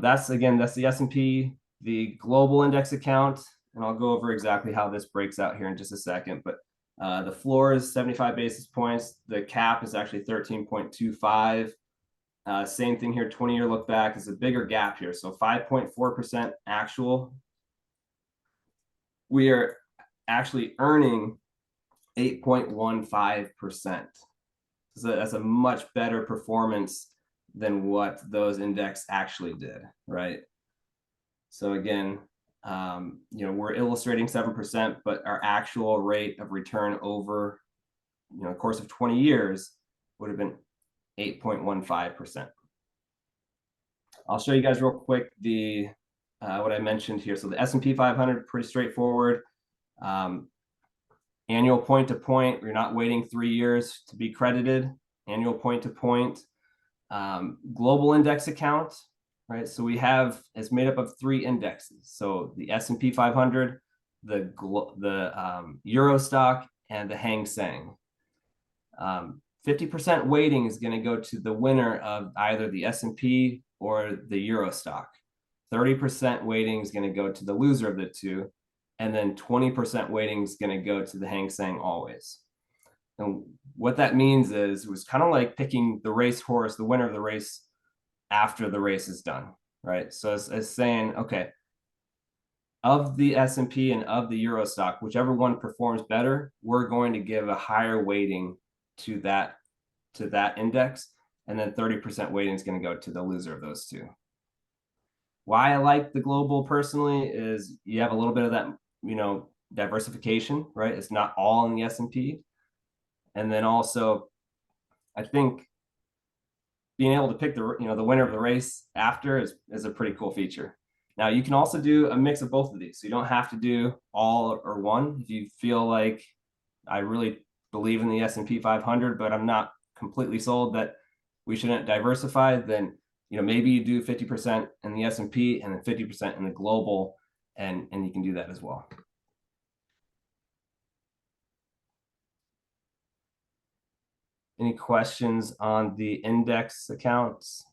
Speaker 3: that's the S&P, the global index account, and I'll go over exactly how this breaks out here in just a second. But the floor is 75 basis points. The cap is actually 13.25. Same thing here, 20-year look back is a bigger gap here. So 5.4% actual. We are actually earning 8.15%. So that's a much better performance than what those index actually did, right? So again, we're illustrating 7%, but our actual rate of return over, the course of 20 years would have been 8.15%. I'll show you guys real quick the what I mentioned here. So the S&P 500, pretty straightforward. Annual point to point, you're not waiting 3 years to be credited. Annual point to point. Global index account, right? So we have, it's made up of 3 indexes. So the S&P 500, the Euro stock, and the Hang Seng. 50% weighting is going to go to the winner of either the S&P or the Euro stock. 30% weighting is going to go to the loser of the two. And then 20% weighting is going to go to the Hang Seng always. And what that means is it was kind of like picking the racehorse, the winner of the race, after the race is done, right? So it's saying, okay, of the S&P and of the Euro stock, whichever one performs better, we're going to give a higher weighting to that index, and then 30% weighting is going to go to the loser of those two. Why I like the global personally is you have a little bit of that, diversification, right? It's not all in the S&P. And then also, I think being able to pick the winner of the race after is a pretty cool feature. Now you can also do a mix of both of these. So you don't have to do all or one. If you feel like I really believe in the S&P 500, but I'm not completely sold that we shouldn't diversify, then maybe you do 50% in the S&P and then 50% in the global, and you can do that as well. Any questions on the index accounts?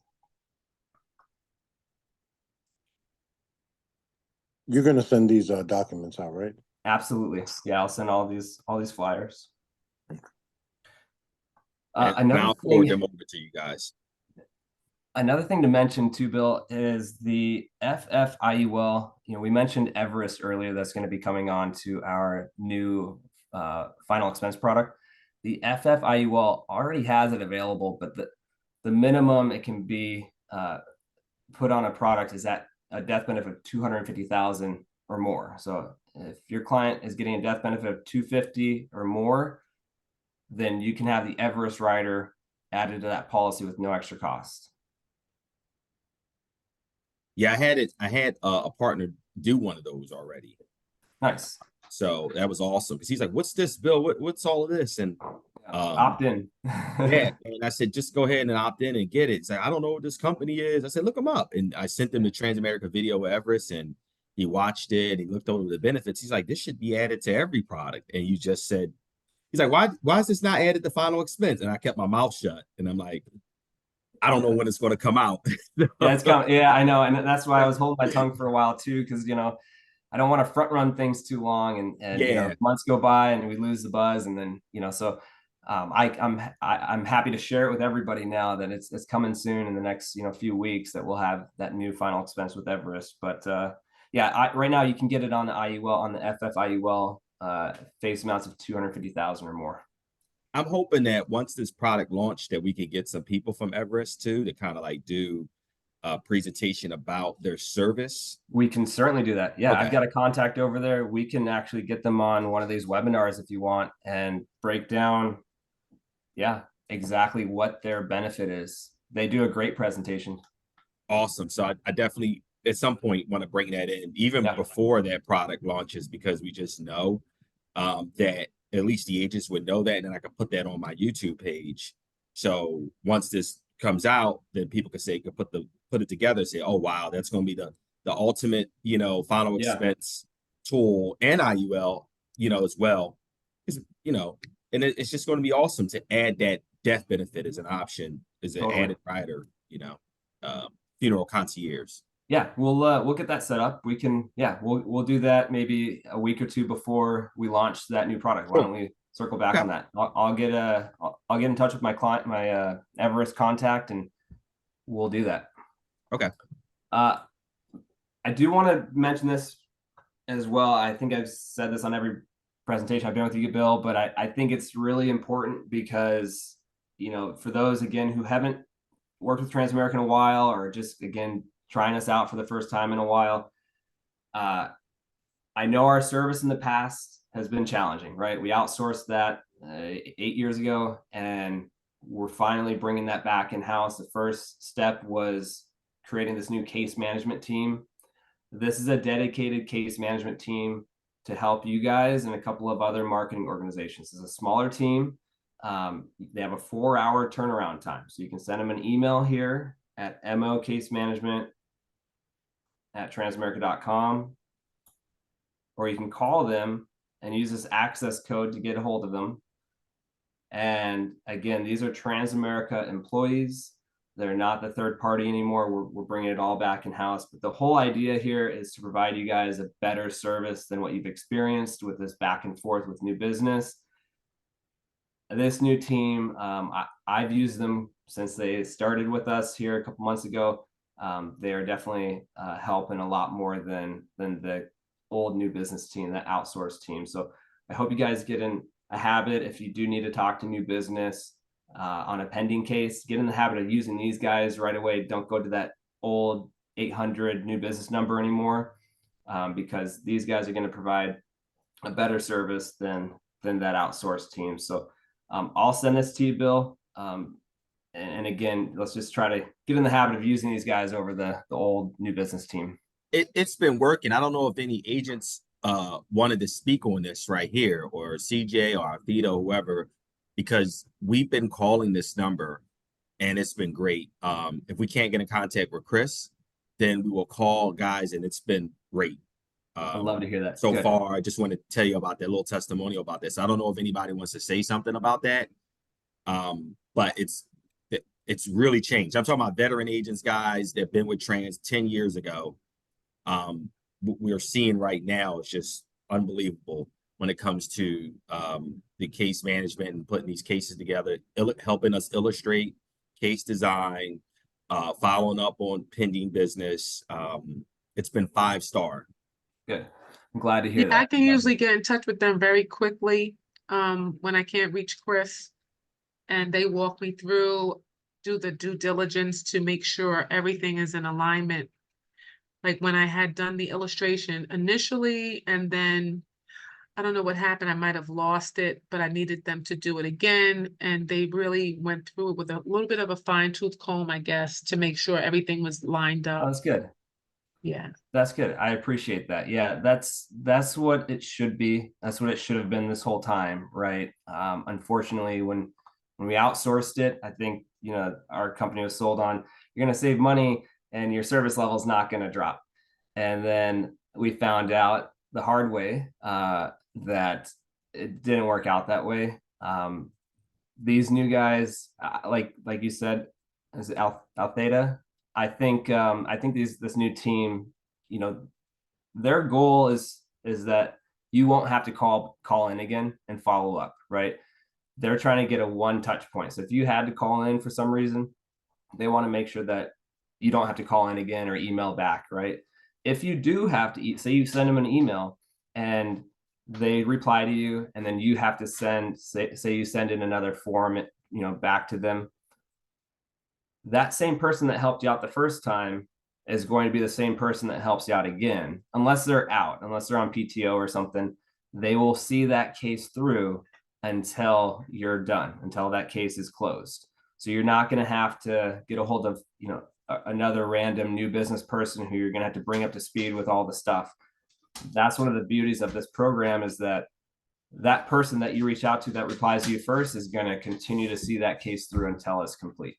Speaker 6: You're gonna send these documents out, right?
Speaker 3: Absolutely. Yeah, I'll send all these flyers.
Speaker 1: And I'll forward them over to you guys.
Speaker 3: Another thing to mention too, Bill, is the FFIUL. We mentioned Everest earlier. That's going to be coming on to our new final expense product. The FFIUL already has it available, but the minimum it can be put on a product is at a death benefit of $250,000 or more. So if your client is getting a death benefit of $250,000 or more, then you can have the Everest rider added to that policy with no extra cost.
Speaker 1: Yeah, I had a partner do one of those already.
Speaker 3: Nice.
Speaker 1: So that was awesome because he's like, "What's this, Bill? What's all of this?" And
Speaker 3: opt in.
Speaker 1: yeah, and I said, "Just go ahead and opt in and get it." It's like, "I don't know what this company is." I said, "Look them up," and I sent him the Transamerica video with Everest, and he watched it. He looked over the benefits. He's like, "This should be added to every product." And you just said, he's like, "Why is this not added to final expense?" And I kept my mouth shut, and I'm like, I don't know when it's going to come out.
Speaker 3: Yeah, it's coming. Yeah, I know, and that's why I was holding my tongue for a while too, because I don't want to front run things too long, and months go by and we lose the buzz, and then so I'm happy to share it with everybody now that it's coming soon in the next few weeks that we'll have that new final expense with Everest. But right now you can get it on the IUL, on the FFIUL, face amounts of $250,000 or more.
Speaker 1: I'm hoping that once this product launched, that we can get some people from Everest too to kind of like do a presentation about their service.
Speaker 3: We can certainly do that. Yeah,
Speaker 1: okay.
Speaker 3: I've got a contact over there. We can actually get them on one of these webinars if you want and break down, exactly what their benefit is. They do a great presentation.
Speaker 1: Awesome. So I definitely at some point want to bring that in even before that product launches, because we just know that at least the agents would know that, and then I can put that on my YouTube page. So once this comes out, then people can put it together, say, "Oh wow, that's going to be the ultimate, final expense tool and IUL as well. Is, and it's just going to be awesome to add that death benefit as an option, as an
Speaker 3: Totally.
Speaker 1: added rider, funeral concierge.
Speaker 3: Yeah, we'll get that set up. We can, yeah, we'll do that maybe a week or two before we launch that new product. Why don't we circle back on that? I'll get in touch with my client, my Everest contact, and we'll do that.
Speaker 1: Okay.
Speaker 3: I do want to mention this as well. I think I've said this on every presentation I've been with you, Bill, but I think it's really important because, for those, again, who haven't worked with Transamerica in a while, or just, again, trying us out for the first time in a while, I know our service in the past has been challenging, right? We outsourced that 8 years ago, and we're finally bringing that back in-house. The first step was creating this new case management team. This is a dedicated case management team to help you guys and a couple of other marketing organizations. It's a smaller team. They have a 4-hour turnaround time. So you can send them an email here at mocasemanagement@transamerica.com, or you can call them and use this access code to get a hold of them. And again, these are Transamerica employees. They're not the third party anymore. We're bringing it all back in-house. But the whole idea here is to provide you guys a better service than what you've experienced with this back and forth with new business. This new team, I've used them since they started with us here a couple months ago. They are definitely helping a lot more than the old new business team, that outsourced team. So I hope you guys get in a habit. If you do need to talk to new business on a pending case, get in the habit of using these guys right away. Don't go to that old 800 new business number anymore, because these guys are going to provide a better service than that outsourced team. So I'll send this to you, Bill. And again, let's just try to get in the habit of using these guys over the old new business team.
Speaker 1: It's been working. I don't know if any agents wanted to speak on this right here, or CJ or Vito, whoever, because we've been calling this number and it's been great. If we can't get in contact with Chris, then we will call guys, and it's been great.
Speaker 3: I'd love to hear that.
Speaker 1: So far. I just want to tell you about that little testimonial about this. I don't know if anybody wants to say something about that, but it's really changed. I'm talking about veteran agents, guys that have been with Trans 10 years ago. What we're seeing right now is just unbelievable when it comes to the case management and putting these cases together, helping us illustrate case design, following up on pending business. It's been 5-star.
Speaker 3: Good. I'm glad to hear that.
Speaker 2: I can usually get in touch with them very quickly when I can't reach Chris, and they walk me through, do the due diligence to make sure everything is in alignment. Like when I had done the illustration initially, and then I don't know what happened. I might have lost it, but I needed them to do it again. And they really went through it with a little bit of a fine-tooth comb, I guess, to make sure everything was lined
Speaker 3: Oh,
Speaker 2: up.
Speaker 3: that's good.
Speaker 2: Yeah.
Speaker 3: That's good. I appreciate that. Yeah, that's what it should be. That's what it should have been this whole time, right? Unfortunately, when we outsourced it, I think, our company was sold on, you're going to save money and your service level is not going to drop. And then we found out the hard way that it didn't work out that way. These new guys, like you said, is it Altheta? I think this new team, their goal is that you won't have to call in again and follow up, right? They're trying to get a one touch point. So if you had to call in for some reason, they want to make sure that you don't have to call in again or email back, right? If you do have to say you send them an email and they reply to you, and then you have to say you send in another form, back to them. That same person that helped you out the first time is going to be the same person that helps you out again, unless they're on PTO or something. They will see that case through until you're done, until that case is closed. So you're not going to have to get a hold of, another random new business person who you're going to have to bring up to speed with all the stuff. That's one of the beauties of this program, is that person that you reach out to that replies to you first is going to continue to see that case through until it's complete.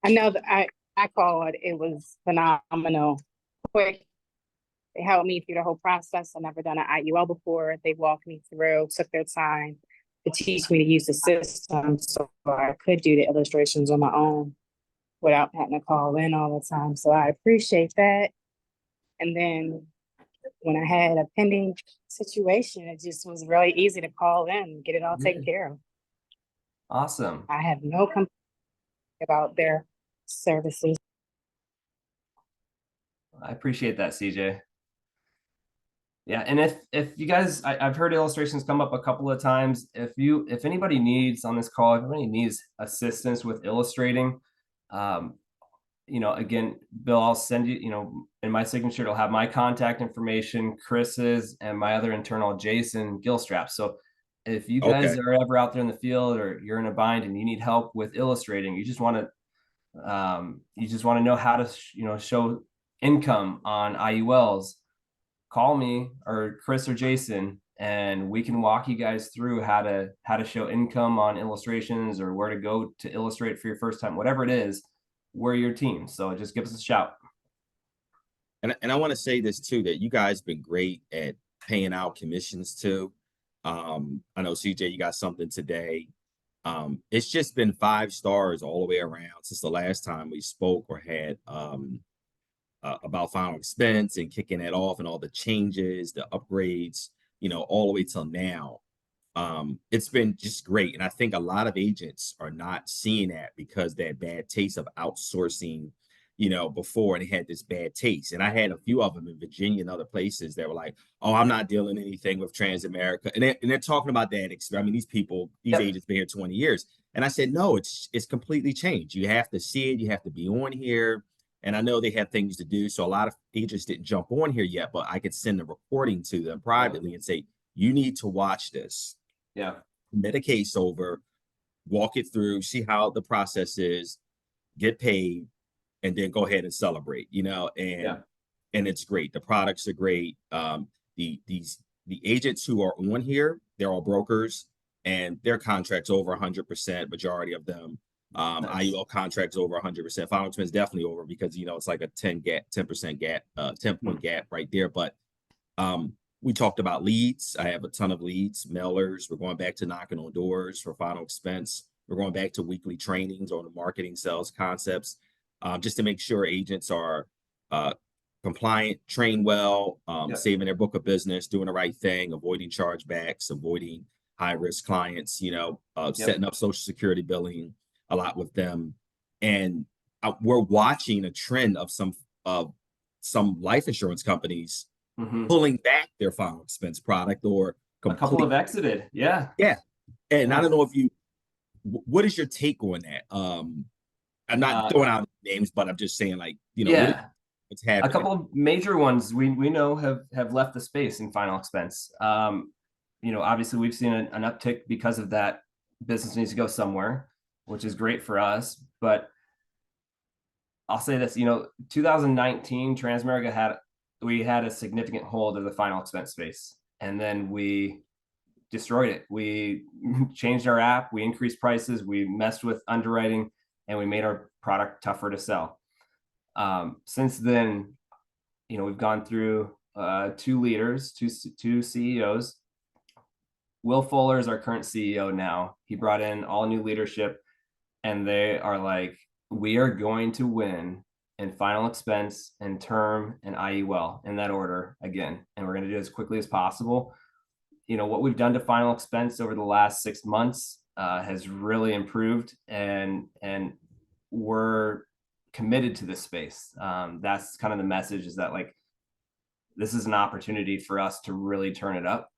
Speaker 5: I know that I called, it was phenomenal. quick. They helped me through the whole process. I've never done an IUL before. They walked me through, took their time to teach me to use the system so I could do the illustrations on my own without having to call in all the time. So I appreciate that. And then when I had a pending situation, it just was really easy to call in and get it all taken care of.
Speaker 3: Awesome.
Speaker 5: I have no complaint about their services.
Speaker 3: I appreciate that, CJ. Yeah, and if you guys, I've heard illustrations come up a couple of times. If anybody needs on this call, if anybody needs assistance with illustrating, you know, again, Bill, I'll send you, you know, in my signature, it'll have my contact information, Chris's, and my other internal, Jason Gilstrap. So if you guys
Speaker 1: Okay.
Speaker 3: are ever out there in the field or you're in a bind and you need help with illustrating, you just want to know how to, you know, show income on IULs, call me or Chris or Jason, and we can walk you guys through how to show income on illustrations or where to go to illustrate for your first time, whatever it is. We're your team. So just give us a shout.
Speaker 1: And I want to say this too, that you guys been great at paying out commissions too. I know CJ, you got something today. It's just been 5 stars all the way around since the last time we spoke or had about final expense and kicking it off and all the changes, the upgrades, you know, all the way till now. It's been just great. And I think a lot of agents are not seeing that because that bad taste of outsourcing, you know, before, and they had this bad taste. And I had a few of them in Virginia and other places that were like, oh, I'm not dealing anything with Transamerica. And they're talking about that. I mean, these people, these agents been here 20 years. And I said, no, it's completely changed. You have to see it. You have to be on here. And I know they have things to do. So a lot of agents didn't jump on here yet, but I could send a recording to them privately and say, you need to watch this.
Speaker 3: Yeah.
Speaker 1: Submit a case over, walk it through, see how the process is, get paid, and then go ahead and celebrate, you know, and it's great. The products are great. The agents who are on here, they're all brokers and their contracts over 100%, majority of them.
Speaker 3: Nice.
Speaker 1: IUL contracts over 100%. Final expense definitely over because, you know, it's like a 10% gap, 10-point gap right there. But we talked about leads. I have a ton of leads, mailers. We're going back to knocking on doors for final expense. We're going back to weekly trainings on the marketing sales concepts, just to make sure agents are compliant, trained well, saving their book of business, doing the right thing, avoiding chargebacks, avoiding high-risk clients, you know, setting up Social Security billing a lot with them. And we're watching a trend of some life insurance companies pulling back their final expense product or
Speaker 3: a couple have exited. Yeah.
Speaker 1: And I don't know if what is your take on that? I'm not throwing out names, but I'm just saying, like, you know, what's happening.
Speaker 3: A couple of major ones we know have left the space in final expense. You know, obviously we've seen an uptick because of that. Business needs to go somewhere, which is great for us. But I'll say this, you know, 2019 Transamerica had a significant hold of the final expense space, and then we destroyed it. We changed our app, we increased prices, we messed with underwriting, and we made our product tougher to sell. Since then, you know, we've gone through 2 leaders, two CEOs. Will Fuller is our current CEO now. He brought in all new leadership, and they are like, we are going to win in final expense and term and IUL in that order again. And we're going to do it as quickly as possible. You know, what we've done to final expense over the last 6 months has really improved, and we're committed to this space. That's kind of the message, is that, like, this is an opportunity for us to really turn it up,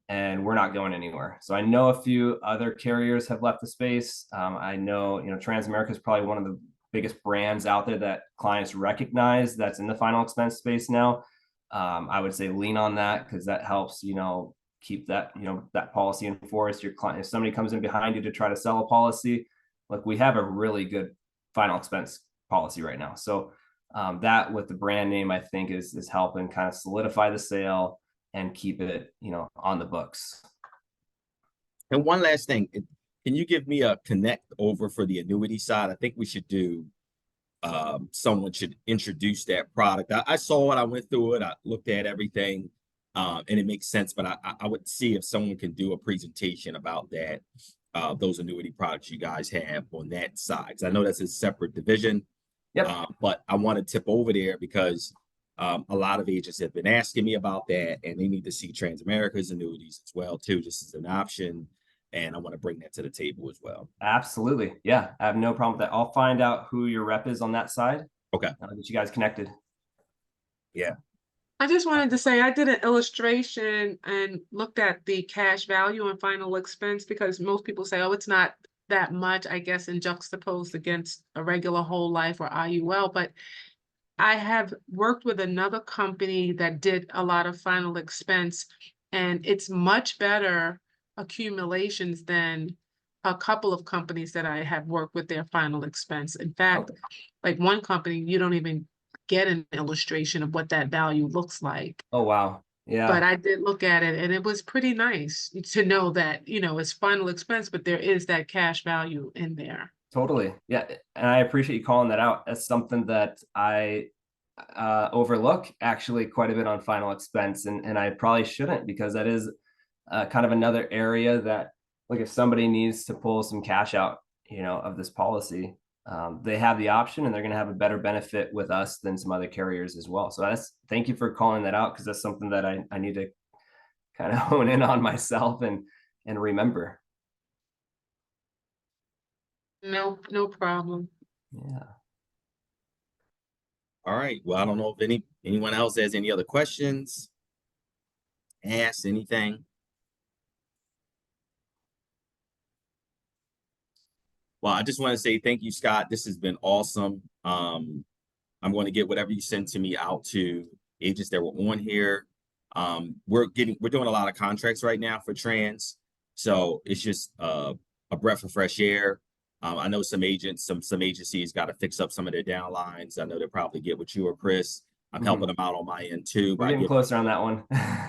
Speaker 3: and we're not going anywhere. So I know a few other carriers have left the space. I know, you know, Transamerica is probably one of the biggest brands out there that clients recognize that's in the final expense space now. I would say lean on that, because that helps, you know, keep that, you know, that policy in force. Your client, if somebody comes in behind you to try to sell a policy, like, we have a really good final expense policy right now. So that, with the brand name, I think is helping kind of solidify the sale and keep it, you know, on the books.
Speaker 1: And one last thing, can you give me a connect over for the annuity side? I think we should do someone should introduce that product. I saw it, I went through it, I looked at everything, and it makes sense, but I would see if someone can do a presentation about that, those annuity products you guys have on that side. 'Cause I know that's a separate division.
Speaker 3: Yep.
Speaker 1: But I want to tip over there because a lot of agents have been asking me about that, and they need to see Transamerica's annuities as well too, just as an option. And I want to bring that to the table as well.
Speaker 3: Absolutely. Yeah, I have no problem with that. I'll find out who your rep is on that side.
Speaker 1: Okay.
Speaker 3: I'll get you guys connected.
Speaker 1: Yeah.
Speaker 2: I just wanted to say I did an illustration and looked at the cash value and final expense because most people say, oh, it's not that much, I guess, in juxtaposed against a regular whole life or IUL. But I have worked with another company that did a lot of final expense, and it's much better accumulations than a couple of companies that I have worked with their final expense. In fact, like one company, you don't even get an illustration of what that value looks like.
Speaker 3: Oh, wow. Yeah.
Speaker 2: But I did look at it and it was pretty nice to know that, you know, it's final expense, but there is that cash value in there.
Speaker 3: Totally. Yeah. And I appreciate you calling that out. That's something that I overlook actually quite a bit on final expense. And I probably shouldn't, because that is kind of another area that, like, if somebody needs to pull some cash out, you know, of this policy, they have the option and they're going to have a better benefit with us than some other carriers as well. So thank you for calling that out, because that's something that I need to kind of hone in on myself and remember.
Speaker 2: No problem.
Speaker 3: Yeah.
Speaker 1: All right. Well, I don't know if anyone else has any other questions, ask anything. Well, I just want to say thank you, Scott. This has been awesome. I'm going to get whatever you send to me out to agents that were on here. We're doing a lot of contracts right now for trans, so it's just a breath of fresh air. I know some agents, some agencies got to fix up some of their downlines. I know they'll probably get with you or Chris. I'm helping them out on my end too.
Speaker 3: We're getting closer on that one.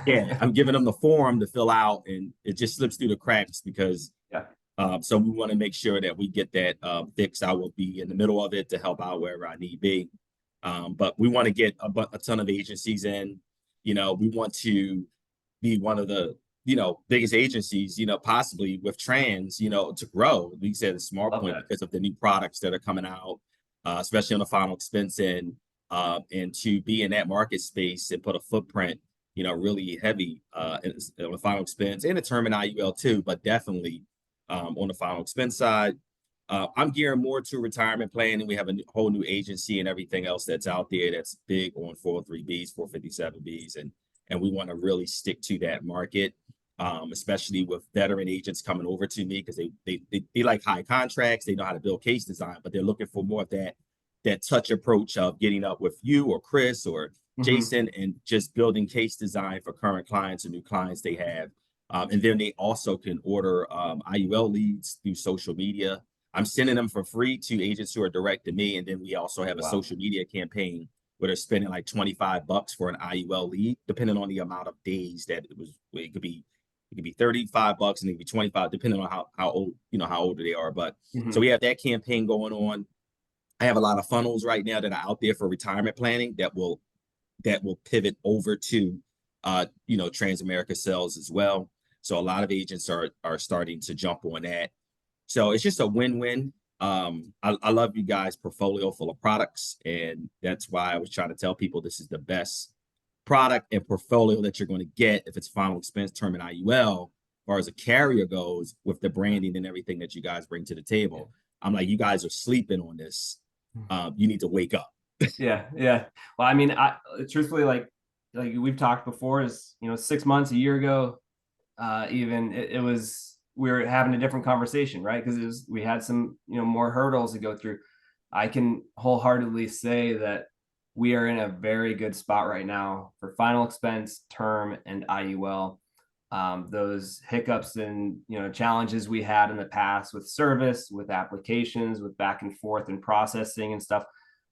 Speaker 1: Yeah, I'm giving them the form to fill out, and it just slips through the cracks because.
Speaker 3: Yeah.
Speaker 1: So we want to make sure that we get that fixed. I will be in the middle of it to help out wherever I need be. But we want to get a ton of agencies in. You know, we want to be one of the, you know, biggest agencies, you know, possibly with trans, you know, to grow. We said a smart point because of the new products that are coming out, especially on the final expense end, and to be in that market space and put a footprint, you know, really heavy on the final expense and the term in IUL too, but definitely on the final expense side. I'm gearing more to retirement planning. We have a whole new agency and everything else that's out there that's big on 403Bs, 457Bs, and we want to really stick to that market, especially with veteran agents coming over to me because they like high contracts. They know how to build case design, but they're looking for more of that touch approach of getting up with you or Chris or Jason and just building case design for current clients or new clients they have. And then they also can order IUL leads through social media. I'm sending them for free to agents who are direct to me. And then we also have a social media campaign where they're spending like $25 for an IUL lead, depending on the amount of days that it was. It could be $35 and it could be 25, depending on how old, you know, how older they are. But so we have that campaign going on. I have a lot of funnels right now that are out there for retirement planning that will pivot over to you know, Transamerica sales as well. So a lot of agents are starting to jump on that. So it's just a win-win. I love you guys' portfolio full of products, and that's why I was trying to tell people this is the best product and portfolio that you're going to get if it's final expense, term, and IUL, as far as a carrier goes, with the branding and everything that you guys bring to the table. I'm like, you guys are sleeping on this. You need to wake up.
Speaker 3: Yeah. Well, I mean, truthfully, like we've talked before, is, you know, 6 months, a year ago, even it was, we were having a different conversation, right? Because we had some, you know, more hurdles to go through. I can wholeheartedly say that we are in a very good spot right now for final expense, term, and IUL. Those hiccups and, you know, challenges we had in the past with service, with applications, with back and forth and processing and stuff,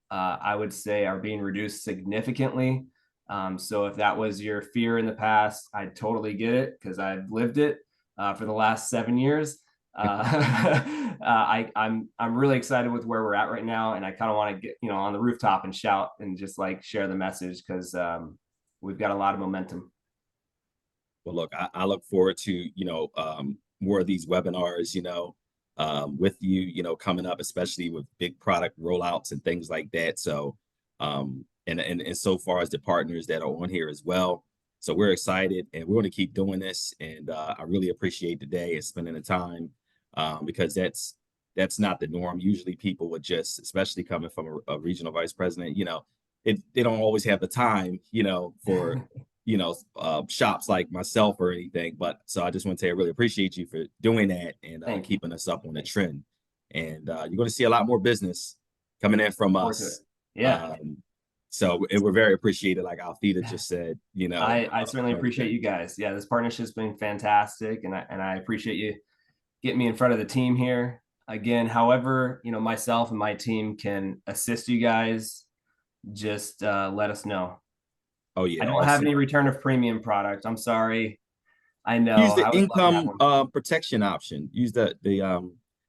Speaker 3: I would say are being reduced significantly. So if that was your fear in the past, I totally get it, because I've lived it for the last 7 years. I'm really excited with where we're at right now, and I kind of want to get, you know, on the rooftop and shout and just like share the message, because we've got a lot of momentum.
Speaker 1: Well, look, I look forward to, more of these webinars, with you, coming up, especially with big product rollouts and things like that. So, and so far as the partners that are on here as well. So we're excited, and we're going to keep doing this. And I really appreciate the day and spending the time, because that's not the norm. Usually people would just, especially coming from a regional vice president, they don't always have the time, for shops like myself or anything. But so I just want to say I really appreciate you for doing that and keeping us up on the trend. And you're going to see a lot more business coming in from us.
Speaker 3: Yeah.
Speaker 1: So we're very appreciated, like Althea just said.
Speaker 3: I certainly appreciate you guys. Yeah, this partnership's been fantastic, and I appreciate you getting me in front of the team here. Again, however, myself and my team can assist you guys, just let us know.
Speaker 1: Oh yeah.
Speaker 3: I don't have any return of premium product. I'm sorry. I know.
Speaker 1: Use the income protection option. Use the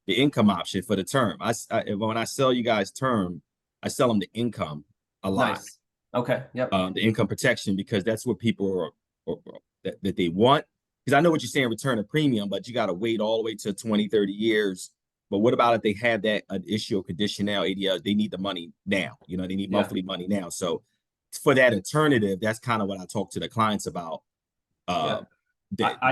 Speaker 1: income option for the term. When I sell you guys term, I sell them the income a lot.
Speaker 3: Nice. Okay. Yep.
Speaker 1: The income protection, because that's what people are that they want. Because I know what you're saying, return of premium, but you got to wait all the way to 20, 30 years. But what about if they have that issue or condition now, ADL, they need the money now, they need monthly money now. So for that alternative, that's kind of what I talk to the clients about.
Speaker 3: I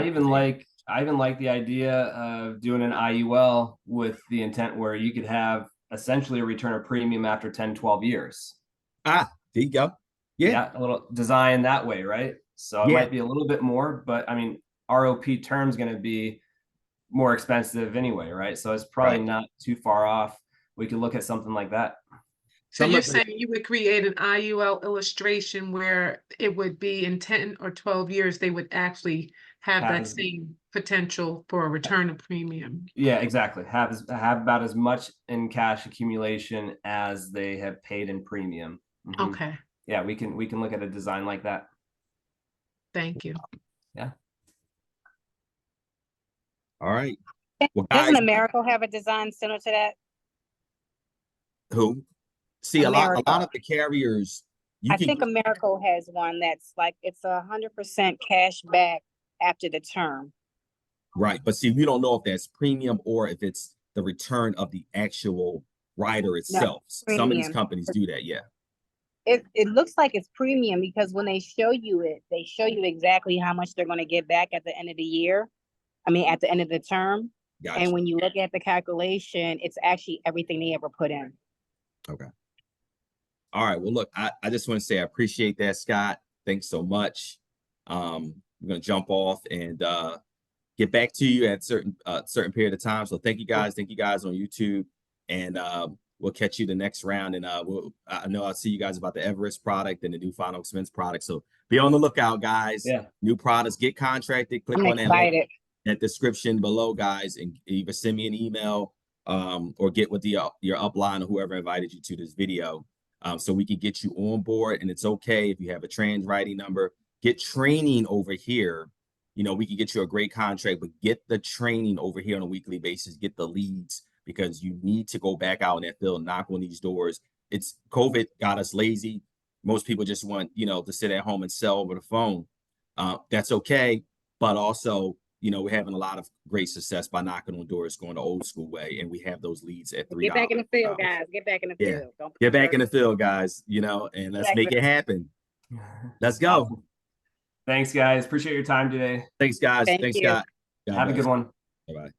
Speaker 3: even like the idea of doing an IUL with the intent where you could have essentially a return of premium after 10, 12 years.
Speaker 1: There you go. Yeah.
Speaker 3: A little design that way, right? So it might be a little bit more, but I mean, ROP term is going to be more expensive anyway, right? So it's probably not too far off. We could look at something like that.
Speaker 2: So you're saying you would create an IUL illustration where it would be in 10 or 12 years, they would actually have that same potential for a return of premium.
Speaker 3: Yeah, exactly. Have about as much in cash accumulation as they have paid in premium. Mm-hmm.
Speaker 2: Okay.
Speaker 3: Yeah, we can look at a design like that.
Speaker 2: Thank you.
Speaker 3: Yeah.
Speaker 1: All right.
Speaker 5: Well, doesn't America have a design similar to that?
Speaker 1: Who? See, a lot of the carriers.
Speaker 5: I think America has one that's like it's 100% cash back after the term.
Speaker 1: Right, but see, we don't know if that's premium or if it's the return of the actual rider itself. No, some of these companies do that. Yeah.
Speaker 5: It looks like it's premium because when they show you it, they show you exactly how much they're going to get back at the end of the year. I mean, at the end of the term. Gotcha. And when you look at the calculation, it's actually everything they ever put in.
Speaker 1: Okay. All right. Well, look, I just want to say I appreciate that, Scott. Thanks so much. We're going to jump off and get back to you at certain period of time. So thank you guys. Thank you guys on YouTube. And we'll catch you the next round. And I know I'll see you guys about the Everest product and the new final expense product. So be on the lookout, guys. Yeah. New products, get contracted. Click on that description below, guys, and either send me an email or get with your upline or whoever invited you to this video. So we can get you on board. And it's okay if you have a trans writing number, get training over here. We can get you a great contract, but get the training over here on a weekly basis, get the leads, because you need to go back out in that field, knock on these doors. It's COVID got us lazy. Most people just want, to sit at home and sell over the phone. That's okay. But also, we're having a lot of great success by knocking on doors, going the old school way. And we have those leads at $3.
Speaker 5: Get back in the field, guys. Get back in the field.
Speaker 1: Don't get back in the field, guys, and let's make it happen. Let's go.
Speaker 3: Awesome. Thanks, guys. Appreciate your time today.
Speaker 1: Thanks, guys. Thanks, Scott.
Speaker 3: Have a good one.
Speaker 1: Bye-bye.